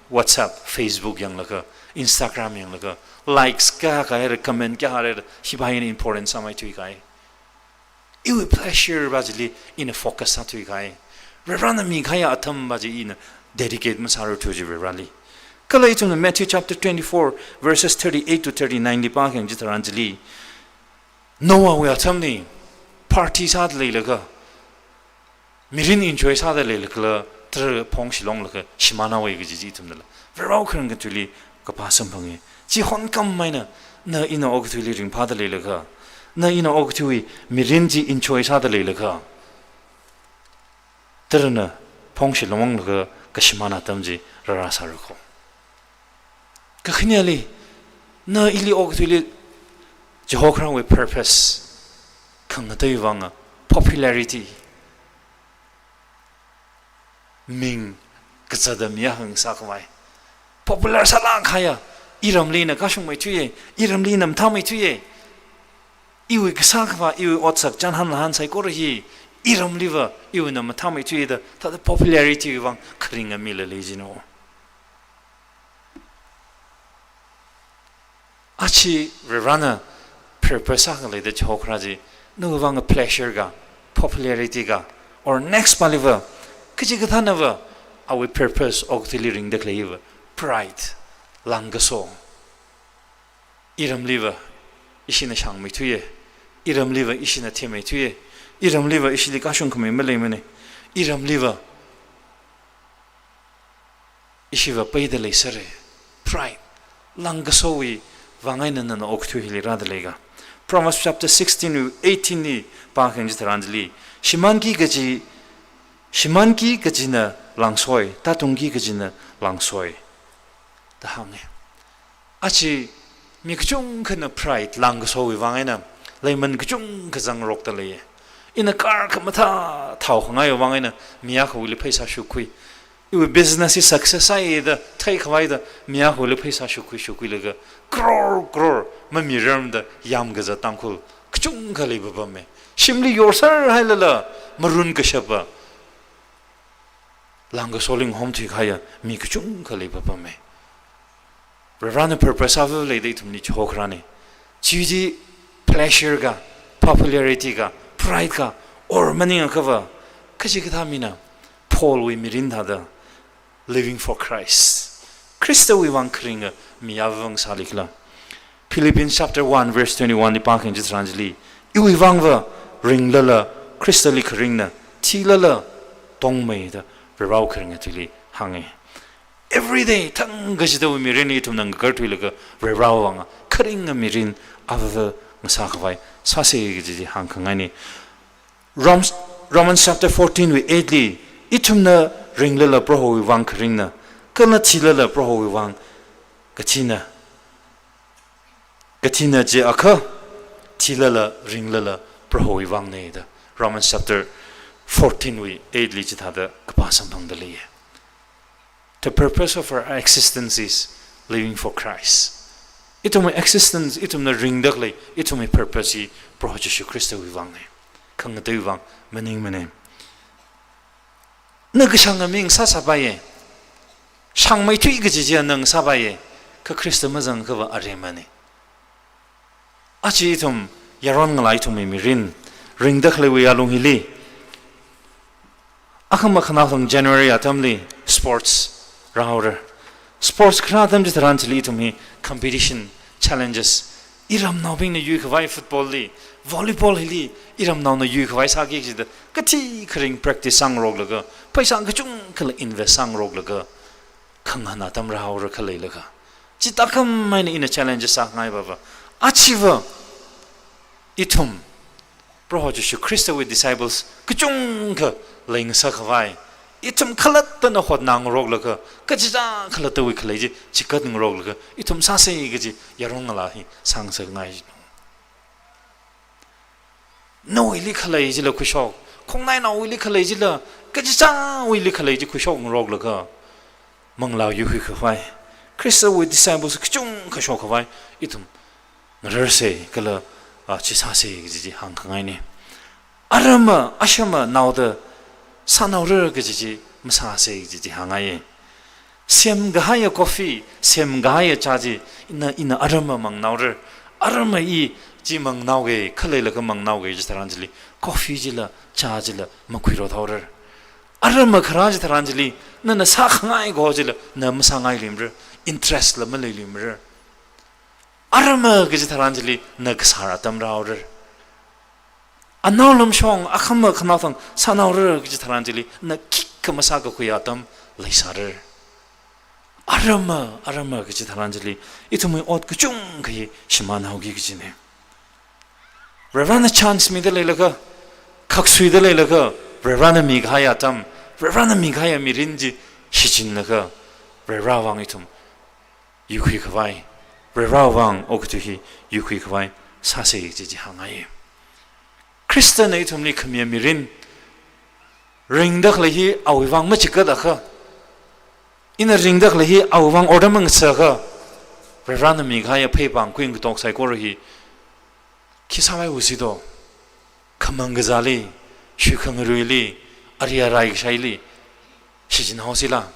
WhatsApp Facebook yang la ga Instagram yang la ga likes ka comment ka ha hi bai ni important samai tu kai iwi pleasure bajli in a focus sa tu kai rana mi khaya atam baji in dedicate masaru to jibe rally kala itu na Matthew chapter 24 verses 38 to 39 li pa kheng jitaranjali Noah we atamni party sa le laga mirin enjoy sa le laga tr phong shilong laga shimana we gi ji tumna verau khang ga tuli ka pa sam phangi ji hon kam maina na ina og tuli ring pha le laga na ina og tui mirin ji enjoy sa le laga trna phong shilong laga kashmana tamji rara saruko kakhniali na ili ogtuli johokran with purpose khangna dei wanga popularity ming kachadam ya hang sakwai popular sala khaya iramli na kashung mai thuye iramli nam thamai thuye iwi kasakwa iwi otsak chanhan han sai korhi iram liver you na mathami tu the popularity wang khringa mila lejino achi rana purpose ga the chokraji no wang pleasure ga popularity ga or next paliver kiji ga thanava our purpose of the living the clever pride langaso iram liver ishina shang mi tuye iram liva ishina theme thuye iram liva ishili ka shung khme mele mene iram liva ishiva paida le sare pride langasowi wangaina na okthu hili radlega Proverbs chapter 16 18 ni pa khang jitranjli shimanki gajina langsoi tatungki gajina langsoi ta hange achi mi kchung khana pride langasowi wangaina leiman kchung kazang rok ta le in a car kamatha thau ngai wangaina miya khuli phaisa shukhui you business is success ai the take away the miya khuli phaisa shukhui lega crore ma miram da yam gaza tangkhul kchung khali ba me shimli yorsar hailala marun ka shaba langa soling home thi khaya mi kchung khali ba me rana purpose of le de tumni chokrani chiji pleasure ga popularity ga pride ga or maning ka ba kaji ka mina Paul we mirinda da living for Christ Christo we wang kringa mi avang salikla Philippians chapter 1 verse 21 ni pa khang jitranjli iwi wangwa ringlala Christali kringna thilala tongmei da rau kringa tili hange every day tang gajida we mirini tumnang gartwilaga rau wanga kringa mirin ava masakawai sase giji hangkhangani Romans chapter 14 we 8li itumna ringlala proho wang kringna kana thilala proho wang gatina je akha thilala ringlala proho wang ne da Romans chapter 14 we 8li chithada kapasam bangdali the purpose of our existence is living for Christ itum existence itum na ringdakle itum purpose proho Jesu Christo wang ne khang de wang maning mane nagsang ming sa sabaye 상마이 투이그지지 않는 사바에 그 크리스도 mazang 그와 아레마네 아치 좀 야론 라이 좀 미린 링덕레위 알롱힐리 아카마 카나성 January atamli sports ra우르 sports 크나담지 드란틀리 좀이 competition challenges 이람 나빙네 유크바이 풋볼리 volleyball 힐리 이람 나오는 유크바이 사기지다 같이 그링 practice 상록르가 पैसा 그중 그 invest 상록르가 강하나 담라우르 칼레르가 지딱함 마이네 인 challenge 상하이 바바 achieve itum prohoju Christ with disciples kchung ka ling sa khawai itum khalat na hot nang rog la ka kajja khalat wi khaleji chikat ng rog la itum sa se gi yarong la hi sang sa ngai no ili khalai ji la khushok khongnai na wi li khalai ji la kajja wi li khalai ji khushok ng rog la ka manglaw yu hi khawai Christ with disciples kchung ka shok khawai itum ngarse kala 치사세 그지 한강아이네 아르마 아샤마 나오더 사나우르 그지 무사세 그지 항아이 셈가하여 커피 셈가하여 차지 이나 아르마 막 나우르 아르마 이 지망 나오게 칼레르가 막 나오게 이제 사람들이 커피질라 차질라 먹기로 더르 아르마 그라지 사람들이 나나 사항아이 고질라 너무 상아이 림르 인트레스트라 말리림르 아르마 그지 사람들이 넉사라 담라우르 안나올럼 숑 아카마 카나상 사나우르 그지 사람들이 넉키크 마사가 쿠야담 레사르 아르마 그지 사람들이 이tum이 옷 그중 그이 심만하기 그지네 레바나 찬스 미들레가 각수이들레가 레바나 미가야담 레바나 미가야 미린지 시진나가 레라왕이tum 유퀴가바이 Rewang oktuhi yukhi kwai sase ji hangai Christian ei thumni khmia mirin ringdak lehi awang ma chikada kha in ringdak lehi awang ordamang sa kha Reverend mi gaya pebang kwing tok sai korhi kisawai usido khamang gazali shukhang ruili ariya rai shaili shijin hosila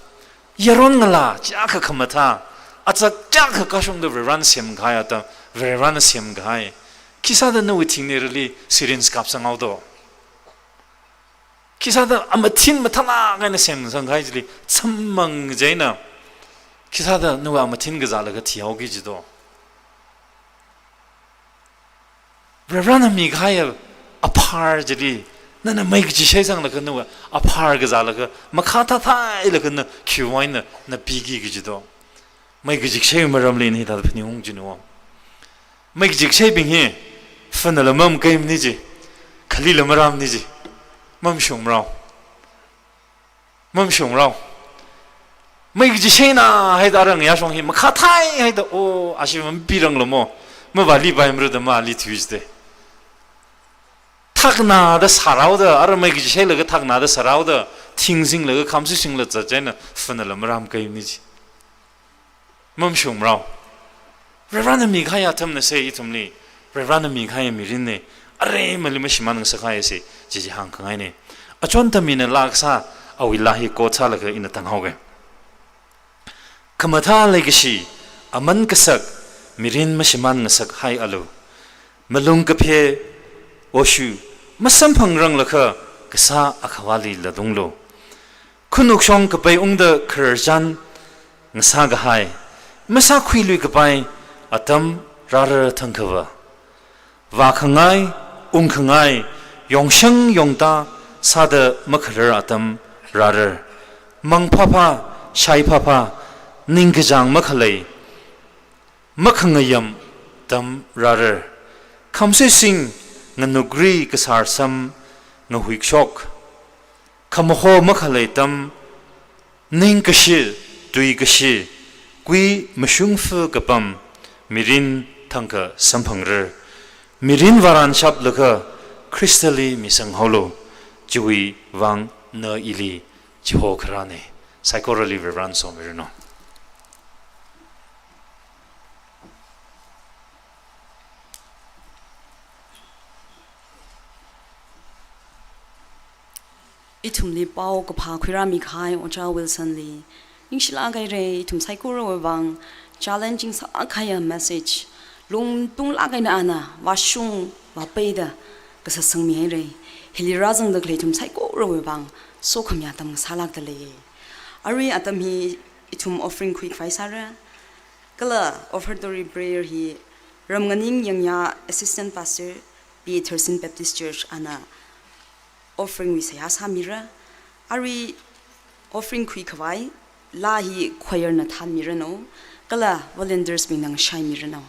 yaron ngala chakha khamata 아짝 짝 가숑도 베란 셈가야다 베란 셈가이 기사다 너 위팅네르리 시린스 갑상아우도 기사다 아마틴 마타나 가네 셈상가이지 참망제나 기사다 너 아마틴 그자라가 티오기지도 Reverend Mikhail apart jadi nana make ji shai sang la kan no apart ga za la ga makha tha thai la kan na khiwain na pigi gi ji do make ji shai maram le ni da phni hung ji no make ji shai bing he fan la mam kai ni ji khali la maram ni ji mam shong rao make ji shai na hai da rang ya shong he makha thai hai da o ashim bi rang lo mo ma ba li ba mru da ma li tuesday 탁나다 살아오다 아르메기 셰르가 탁나다 살아오다 팅싱르가 감수싱르 자제나 푸늘을 함께입니지 멈숑라오 레라는 미가야 탐네 세이 tum리 레라는 미가야 미린네 아레 말리메 시마는 사카에세 지지 한강아이네 아촌타미네 락사 아윌라히 고차르가 이나 당하게 카마타 레기시 아만 그삭 미린 마시만 sak 하이 알루 말룽 카페 오슈 masam phangrang lakha kasa akhawali ladunglo khunuk shong kapai ungda kharjan ngasa ga hai masa khuilui kapai atam rar thangkhawa wa khangai ungkhangai yongshang yongta sada makhrar atam rar mangphapha shaiphapha ningjang makhalai makhangayam tam rar khamse sing nganugri kasar sam ngahuik shok khamho makhalai tam ning kashi tui kashi kui mashung fu kapam mirin thangka samphangrer mirin varan shap laka crystally misang holo chui wang na ili chiho khrane psychorally vibrant so mirino itum li pau ko pha khira mi khai ocha Wilson li ingshila gai re itum saikuro wang challenging sa khaya message lung tung la gai na ana wa shung wa peida ka sa sang mi re hilira jang da itum saikuro wang so khamya tam salak da le ari atam hi itum offering quick faisara kala offertory prayer hi ramganing yangya assistant pastor P. Thurston Baptist Church ana offering we say asamira ari offering kui khawai la hi choir na than mira no kala volunteers binang shai mira no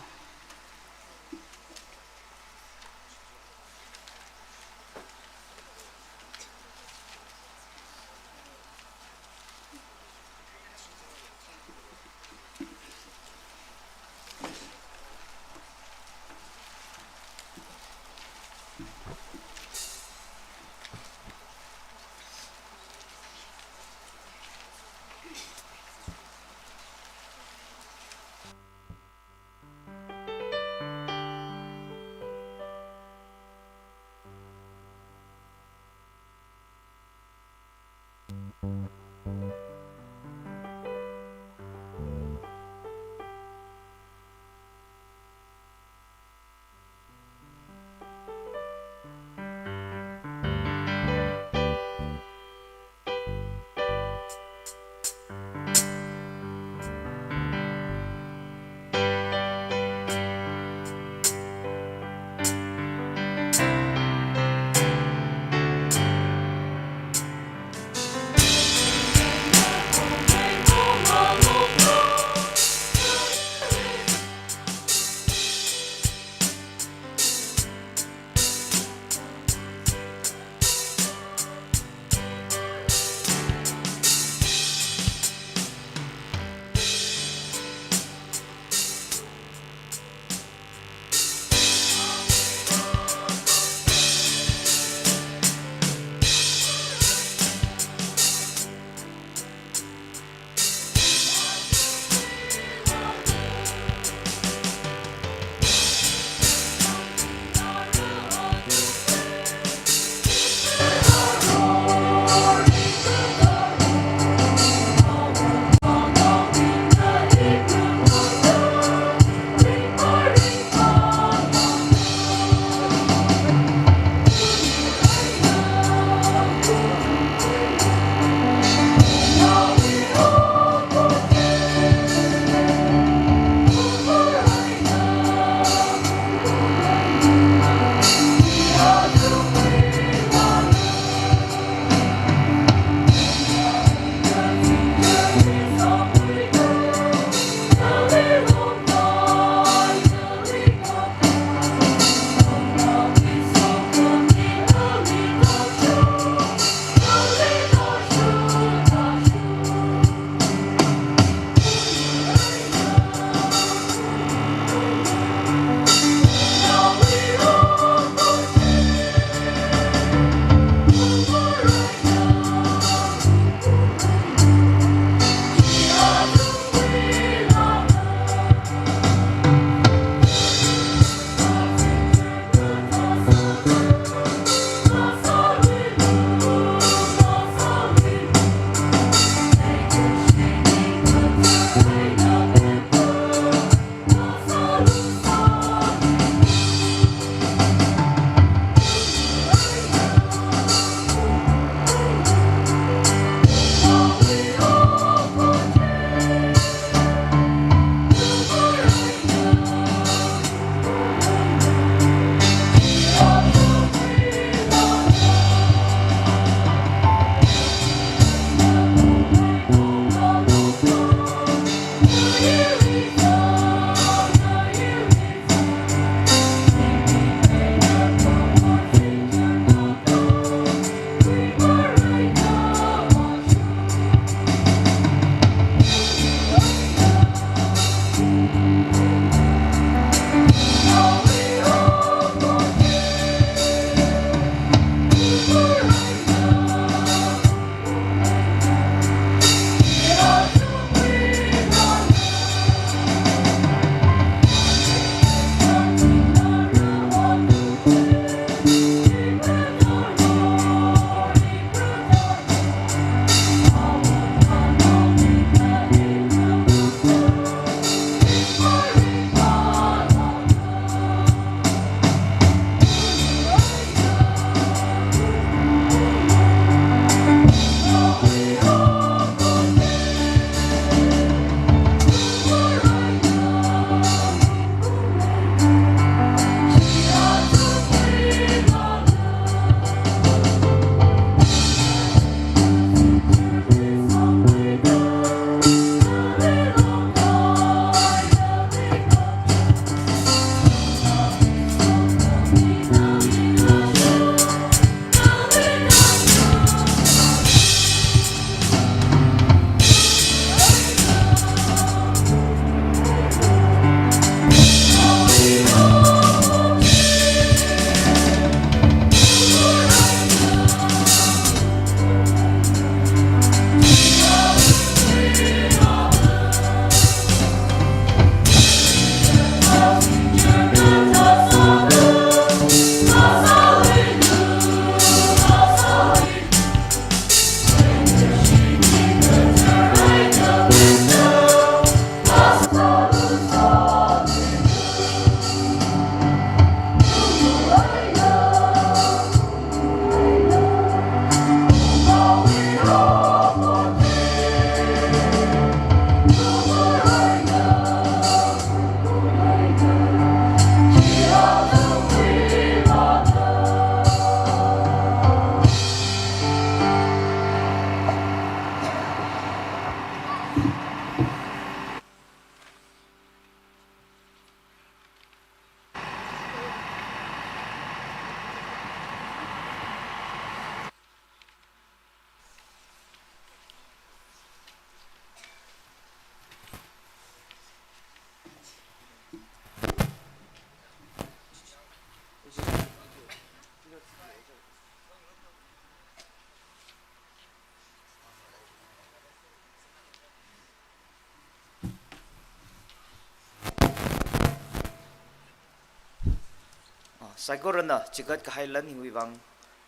Saikorana chikat ka hailan hiwang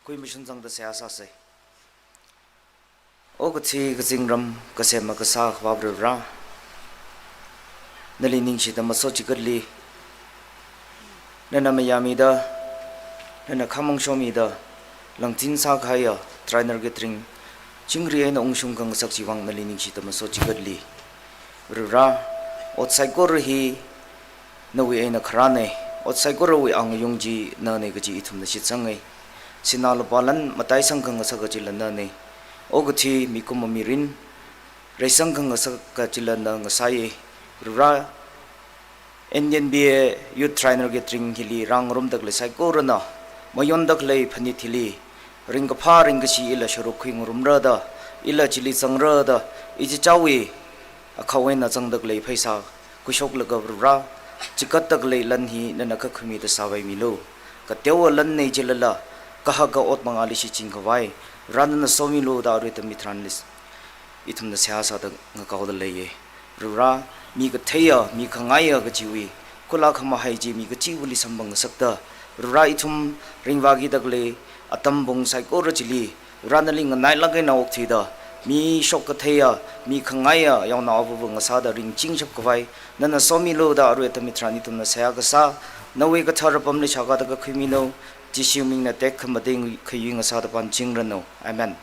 kui mission jang da sia sa se o gchi gzingram ka sema ka sa khwabra ra nali ning shi da maso chikat li nana mayami da nana khamong shomi da langtin sa khaya trainer getring chingri aina ongshung kang sak chiwang nali ning shi da maso chikat li ra o saikor hi nawi aina khrane o saikor wi ang yungji na ne gaji ithum na shi changai sinal palan matai sang kang sak gaji lan na ne o gthi mikum mirin reisang kang sak ka chilan na ngasai ra Indian be youth trainer getting hili rang rum dak le saikor na mayon dak le phani thili ring ka pha ring si ila shuru khing rum ra da ila chili sang ra da iji chawi akhawen na chang dak le phaisa kushok la ra chikat tak le lan hi na ka khumi da sawai milo ka tewa lan nei jilala ka ha ga ot mangali si ching khawai ran na somi lo da ru ta mitran lis ithum na sya sa da nga ka da le ye ra mi ka theya mi khangaya ga jiwi kula khama hai ji mi ka chiwli sambang sakta ra ithum ringwa gi dak le atam bong sai ko ra chili ranaling nai la ga na ok thi da mi shok ka theya mi khangaya yaw na abu nga sa da ring ching chap kwai nana somi lo da ru ta mitrani tum na saya ga sa nawe ka thar pam le chaga da ka khimi no ji siuming na tek kham ding khyi nga sa da pan ching ran no amen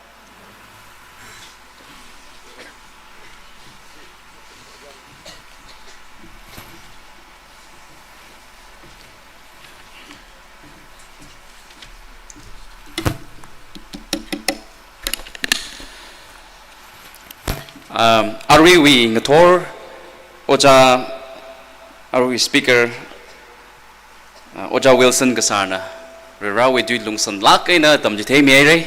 Arwi we ngator oja arwi speaker oja Wilson kasana ra we du lungsan lak ina tamji the me re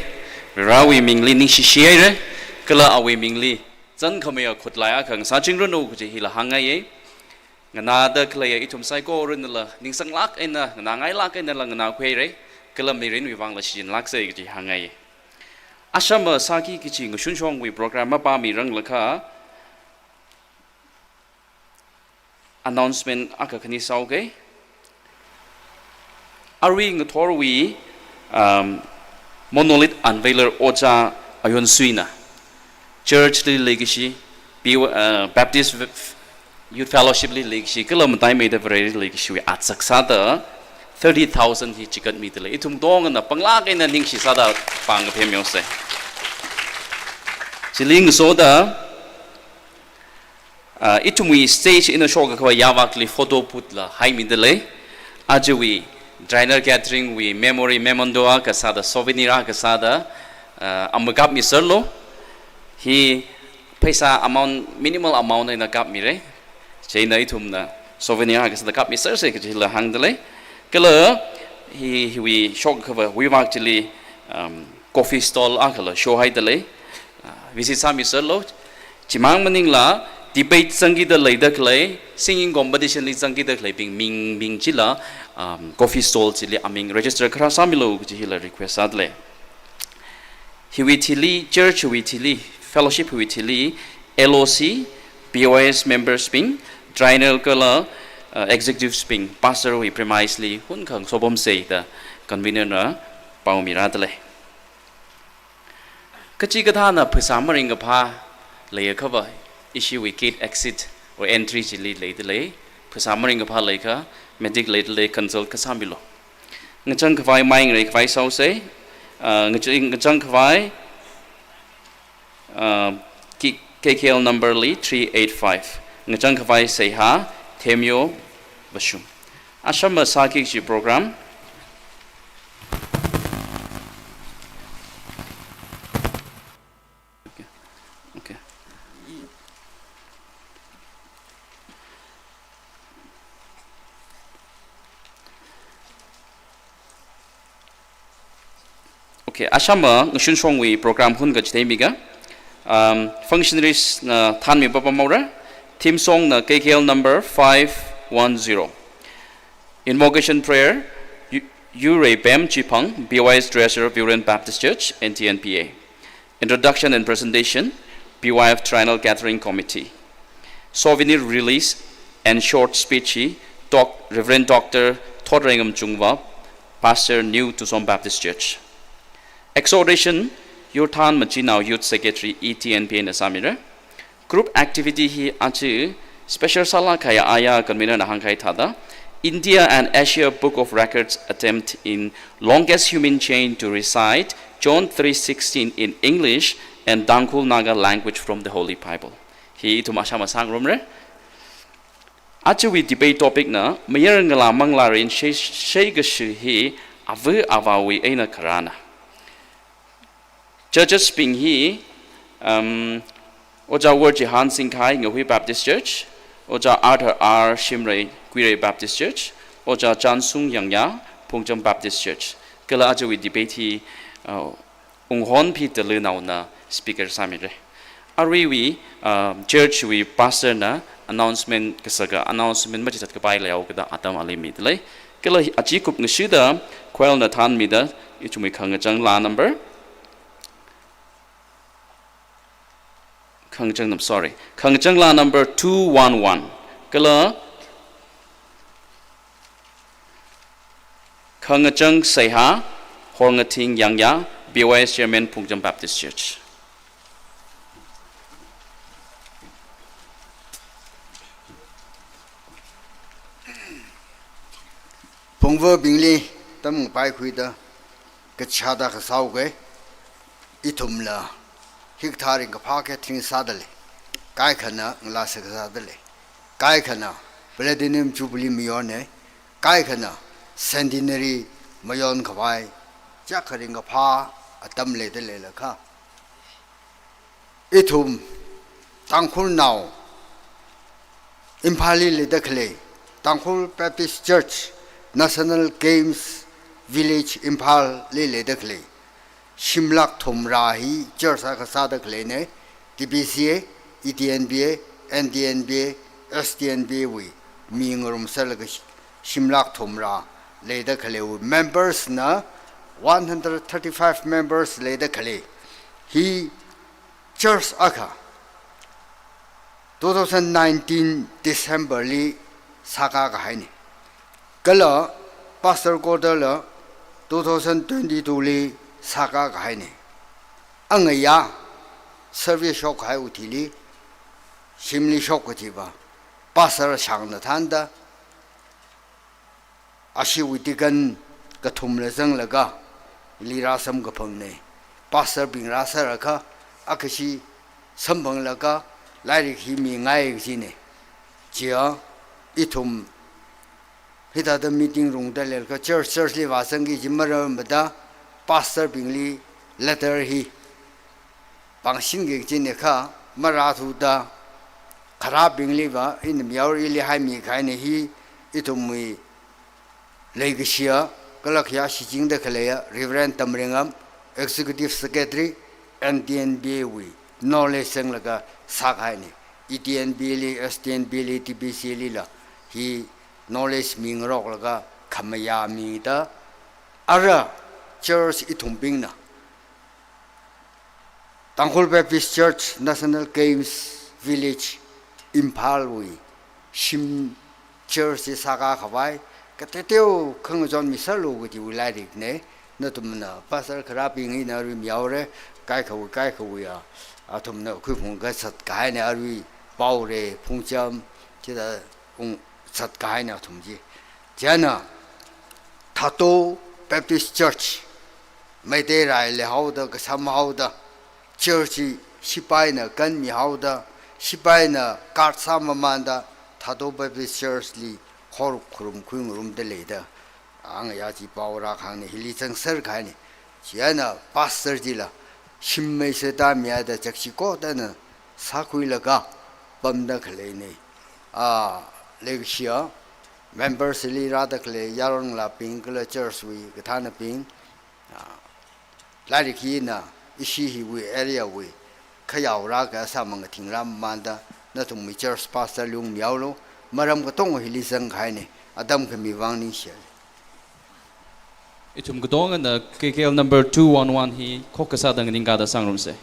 ra we mingli ning shi shi re kala awi mingli chan khamya khutlaya khang sa ching ro ku ji hila hanga ye ngana da kala ye itum sai ko rin la ning sang lak ina ngana ngai lak ina la ngana khwe re kala me rin wi wang la shin lak se ji hanga ye Ashama Saki Kiching Shunshong we program Mapami Rang Laka announcement Akakani Sauge Ari Ngatorwi Monolith Unveiler Ocha Ayon Suina Church Legacy Baptist Youth Fellowship Legacy Kilometer made a very legacy at Saksada 30,000 hi chikat mi tele itum dong na pangla ke na ning si sada pang phe myo se chiling soda itum we stage in a show ka yawakli photo put la hai mi tele ajwi trainer gathering we memory memondoa ka sada souvenir ka sada amagap mi serlo hi paisa amount minimal amount na gap mi re chena itum na souvenir ka sada gap mi ser se ka jila hang tele Kala we shock cover we actually coffee stall akala show hai dale visit sami serlo chimang maning la debate sangi da lai dak lai singing competition li sangi dak lai bing chila coffee stall chili aming register kra samilo ji hila request adle hiwitili church hiwitili fellowship hiwitili LOC POS members ping trainer kala executive sping pastor we precisely hun khang sobom sei the convener na paumira dale kachi katha na phusamaring ga pha lay cover issue we gate exit or entry chili lay dale phusamaring ga pha lay ka medic lay dale consult ka samilo ngachang khwai mai ngai khwai sau se ngachang khwai KKL number li 385 ngachang khwai sei ha Temyo Bashum. Ashama Saki ji program. Okay. Okay. Ashama ngshun shongwi program hun ga jte miga. Functionaries na than mi baba maura. Theme song na KKL number 510. Invocation prayer, Ure Bem Chipang, BYS Treasurer, Buren Baptist Church, NTNPA. Introduction and presentation, BYF Triennial Gathering Committee. Souvenir release and short speech, Reverend Dr. Thodringam Chungwa, pastor new to Som Baptist Church. Exhortation, Yurthan Machinao Youth Secretary ETNP na samira. Group activity hi achi special sala kaya aya kanmina na hangkai thada. India and Asia Book of Records attempt in longest human chain to recite John 3:16 in English and Dangkul Naga language from the Holy Bible. Hi itu masama sang romre. Achi we debate topic na mayer ngala manglarin shay gashi hi avu avawi aina karana. Churches ping hi Oja Warji Han Singkai Nghui Baptist Church, Oja Arthur R. Shimray Quire Baptist Church, Oja Chansung Yangya Pungjam Baptist Church. Kala aja we debate hi unghon pi telu na speaker samire. Ari we church we pastor na announcement kasaga announcement majisat kapai leo kada atam alimi dlai. Kala aji kup ngshida kwel na than mida ichumi khangachang la number. Khangjang la number 211. Kala Khangjang Seha Horngating Yangya BYS Chairman Pungjam Baptist Church. Pongwa Bingli Tam Pai Kuida Kachada Kasauge Itumla Hiktaring Paketing Sadale Kaikana Lasadale Kaikana Platinum Jubilee Mione Kaikana Centenary Mayon Kawai Jakaring a Pa Atamle de Lelaka Itum Tankul now Impali Ledakle Tankul Baptist Church National Games Village Impal Ledakle Shimlak Thumrahi Church Akasada Klene TBCA ETNBA NDNBA SDNBA we Mingurum Salaga Shimlak Thumra Leda Kale members na 135 members Leda Kale he Church Aka 2019 December li Saka Kahini Kala Pastor Godala 2022 li Saka Kahini Angaya Service Shock Hai Utili Shimli Shokatiba Pastor Shangna Tanda Ashi Witigan Gatum Lazang Laga Lirasam Gapungne Pastor Bing Rasaraka Akashi Sambang Laga Like Himi Ngai Zine Jia Itum Hita the meeting room Delka Church Livasangi Jimaram Bada Pastor Bingli letter he Bangshingi Jineka Maratu da Karabing liver in the Miauri Haimi Kaine he Itumui Legacia Galakia Shijing the Kalea Reverend Tamringam Executive Secretary and DNBA no less like Sakani ETNBA STNBA TBC Lila he knowledge Ming Rock Laga Kamaya Mida Ara Church Itumbingna Tangkol Baptist Church National Games Village Impalwi Shim Church Saka Hawaii Kateteo Kangjon Misalu with you like ne Natumna Pastor Karabing in Ari Miaure Kaika we are Atumna Kupung Gassat Kaina Ari Baure Pungjam Jida Sat Kaina Tumji Jana Tato Baptist Church Madeira Lehauda somehow the Church Shipaina Gan Mihauda Shipaina Karsamamanda Tato Baptist Church Li Horkurum Kungurum de Leda Angayaji Baura Kani Hilitang Serkani Jana Pastor Dilla Shimme Sedamia the Jaxiko Dana Sakuilaga Bamda Kalene Legshia members Li Radakle Yaron La Pingla Church we Gatana Ping Larikina Ishi we area we Kayao Raga Samang Tingram Manda Natum Church Pastor Lung Miaulo Maram Gatong Hilisang Kaine Adam can be Wang Shell. Itum Gudong and the KKL number 211 he Kokasadang and Ingada Sangrum say.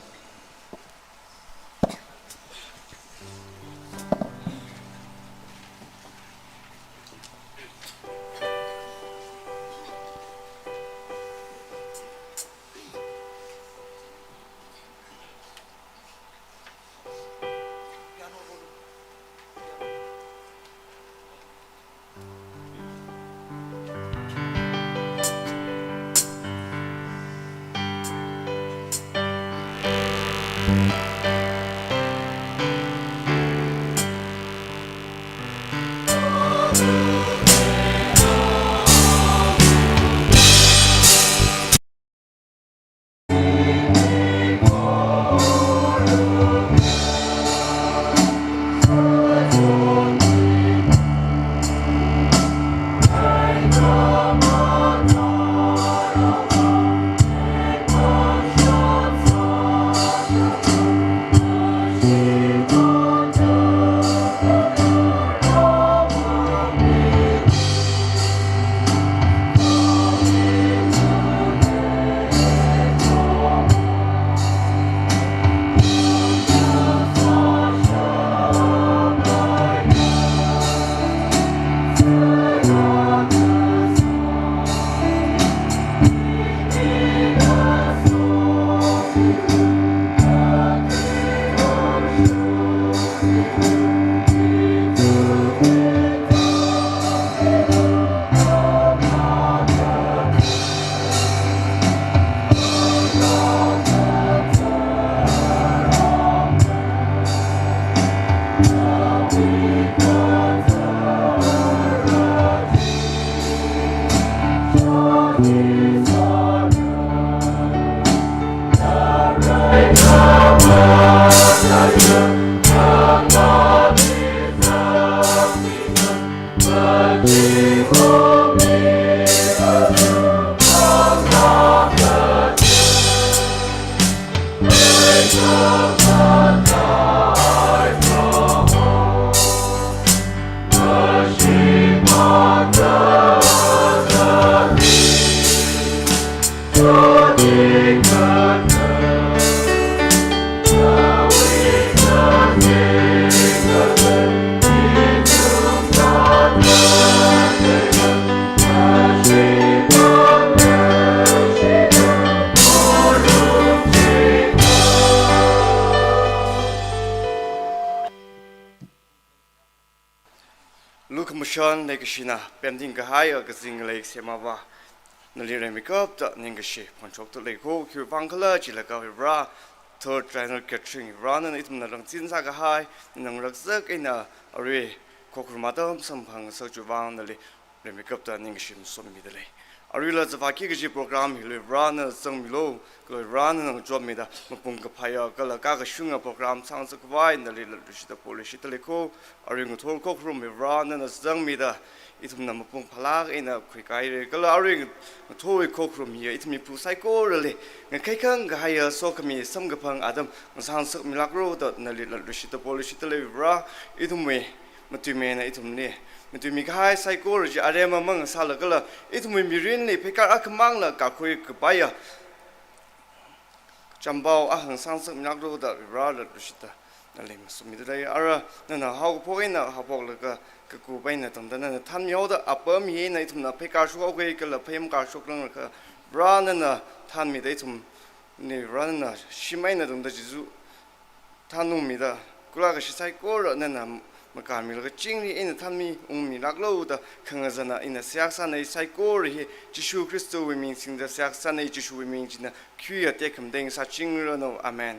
ลูกมชอนในกษินะเป็นทิ้งกระหายกับสิ่งเล็กเสียมาว่านั่นเรียนไม่ก็จะนิ่งกษิผลชกตัวเล็กคู่คือฟังเขาเลยจิละก็วิบราเธอใจนักเกิดสิ่งร้านนั้นอีกมันรังจินสักกระหายนั่งรักษาไอ้น่ะอะไรข้อคุณมาต้องสัมพันธ์สักจุดวางนั่นเลยเรียนไม่ก็จะนิ่งกษิสมมีได้เลยอะไรล่ะจะฟังกี่กษิโปรแกรมเลยร้านนั้นสังมิโลก็เลยร้านนั้นจบไม่ได้มาปุ่งกับพายก็เลยก้าวชุ่งกับโปรแกรมสังสักไว้นั่นเลยเราชิดโพลิชิตเลยคู่อะไรก็ทอลข้อคุณมีร้านนั้นสังไม่ได้อีทุมนำมาปุ่งพลักไอ้น่ะคุยกันเลยก็เลยอะไรก็ทอลข้อคุณมีอีทุมมีผู้ใส่ก็เลยงั้นใครข้างก็ให้โซกมีสัมกับพังอาดัมสังสักมีลักรู้แต่นั่นเลยเราชิดโพลิชิตเลยร้านอีทุมมีมันตุยเมย์นะอีทุมนี่มันตุยมีใครใส่ก็เลยอะไรมามั่งสาละก็เลยอีทุมมีรินนี่พิการอักมังละกับคุยกับไปอ่ะจำเบาอ่ะหังสังสักมีลักรู้แต่ร้านเราชิดนั่นเลยมันสมิได้อะไรนั่นน่ะเขาพวกไอ้น่ะเขาบอกเลยก็กูไปน่ะตรงนั้นน่ะท่านยอดอ่ะเปิ่มยี่ในทุมน่ะพิการช่วยคุยก็เลยพยายามการช่วยเรื่องก็ร้านนั่นน่ะท่านมีได้ทุมนี่ร้านน่ะชิไม่น่ะตรงนั้นจิจุท่านนุ่มมีได้กูลาก็ชิใส่ก็แล้วนั่นน่ะมันการมีแล้วก็จริงนี่ไอ้น่ะท่านมีมีรักเราแต่ข้างในน่ะไอ้น่ะเสียสันในใส่ก็เลยจิชูคริสต์วิมิงสิ่งที่เสียสันในจิชูวิมิงจิน่ะคุยเด็กคำเด้งสัจจริงแล้วเนาะอาเมน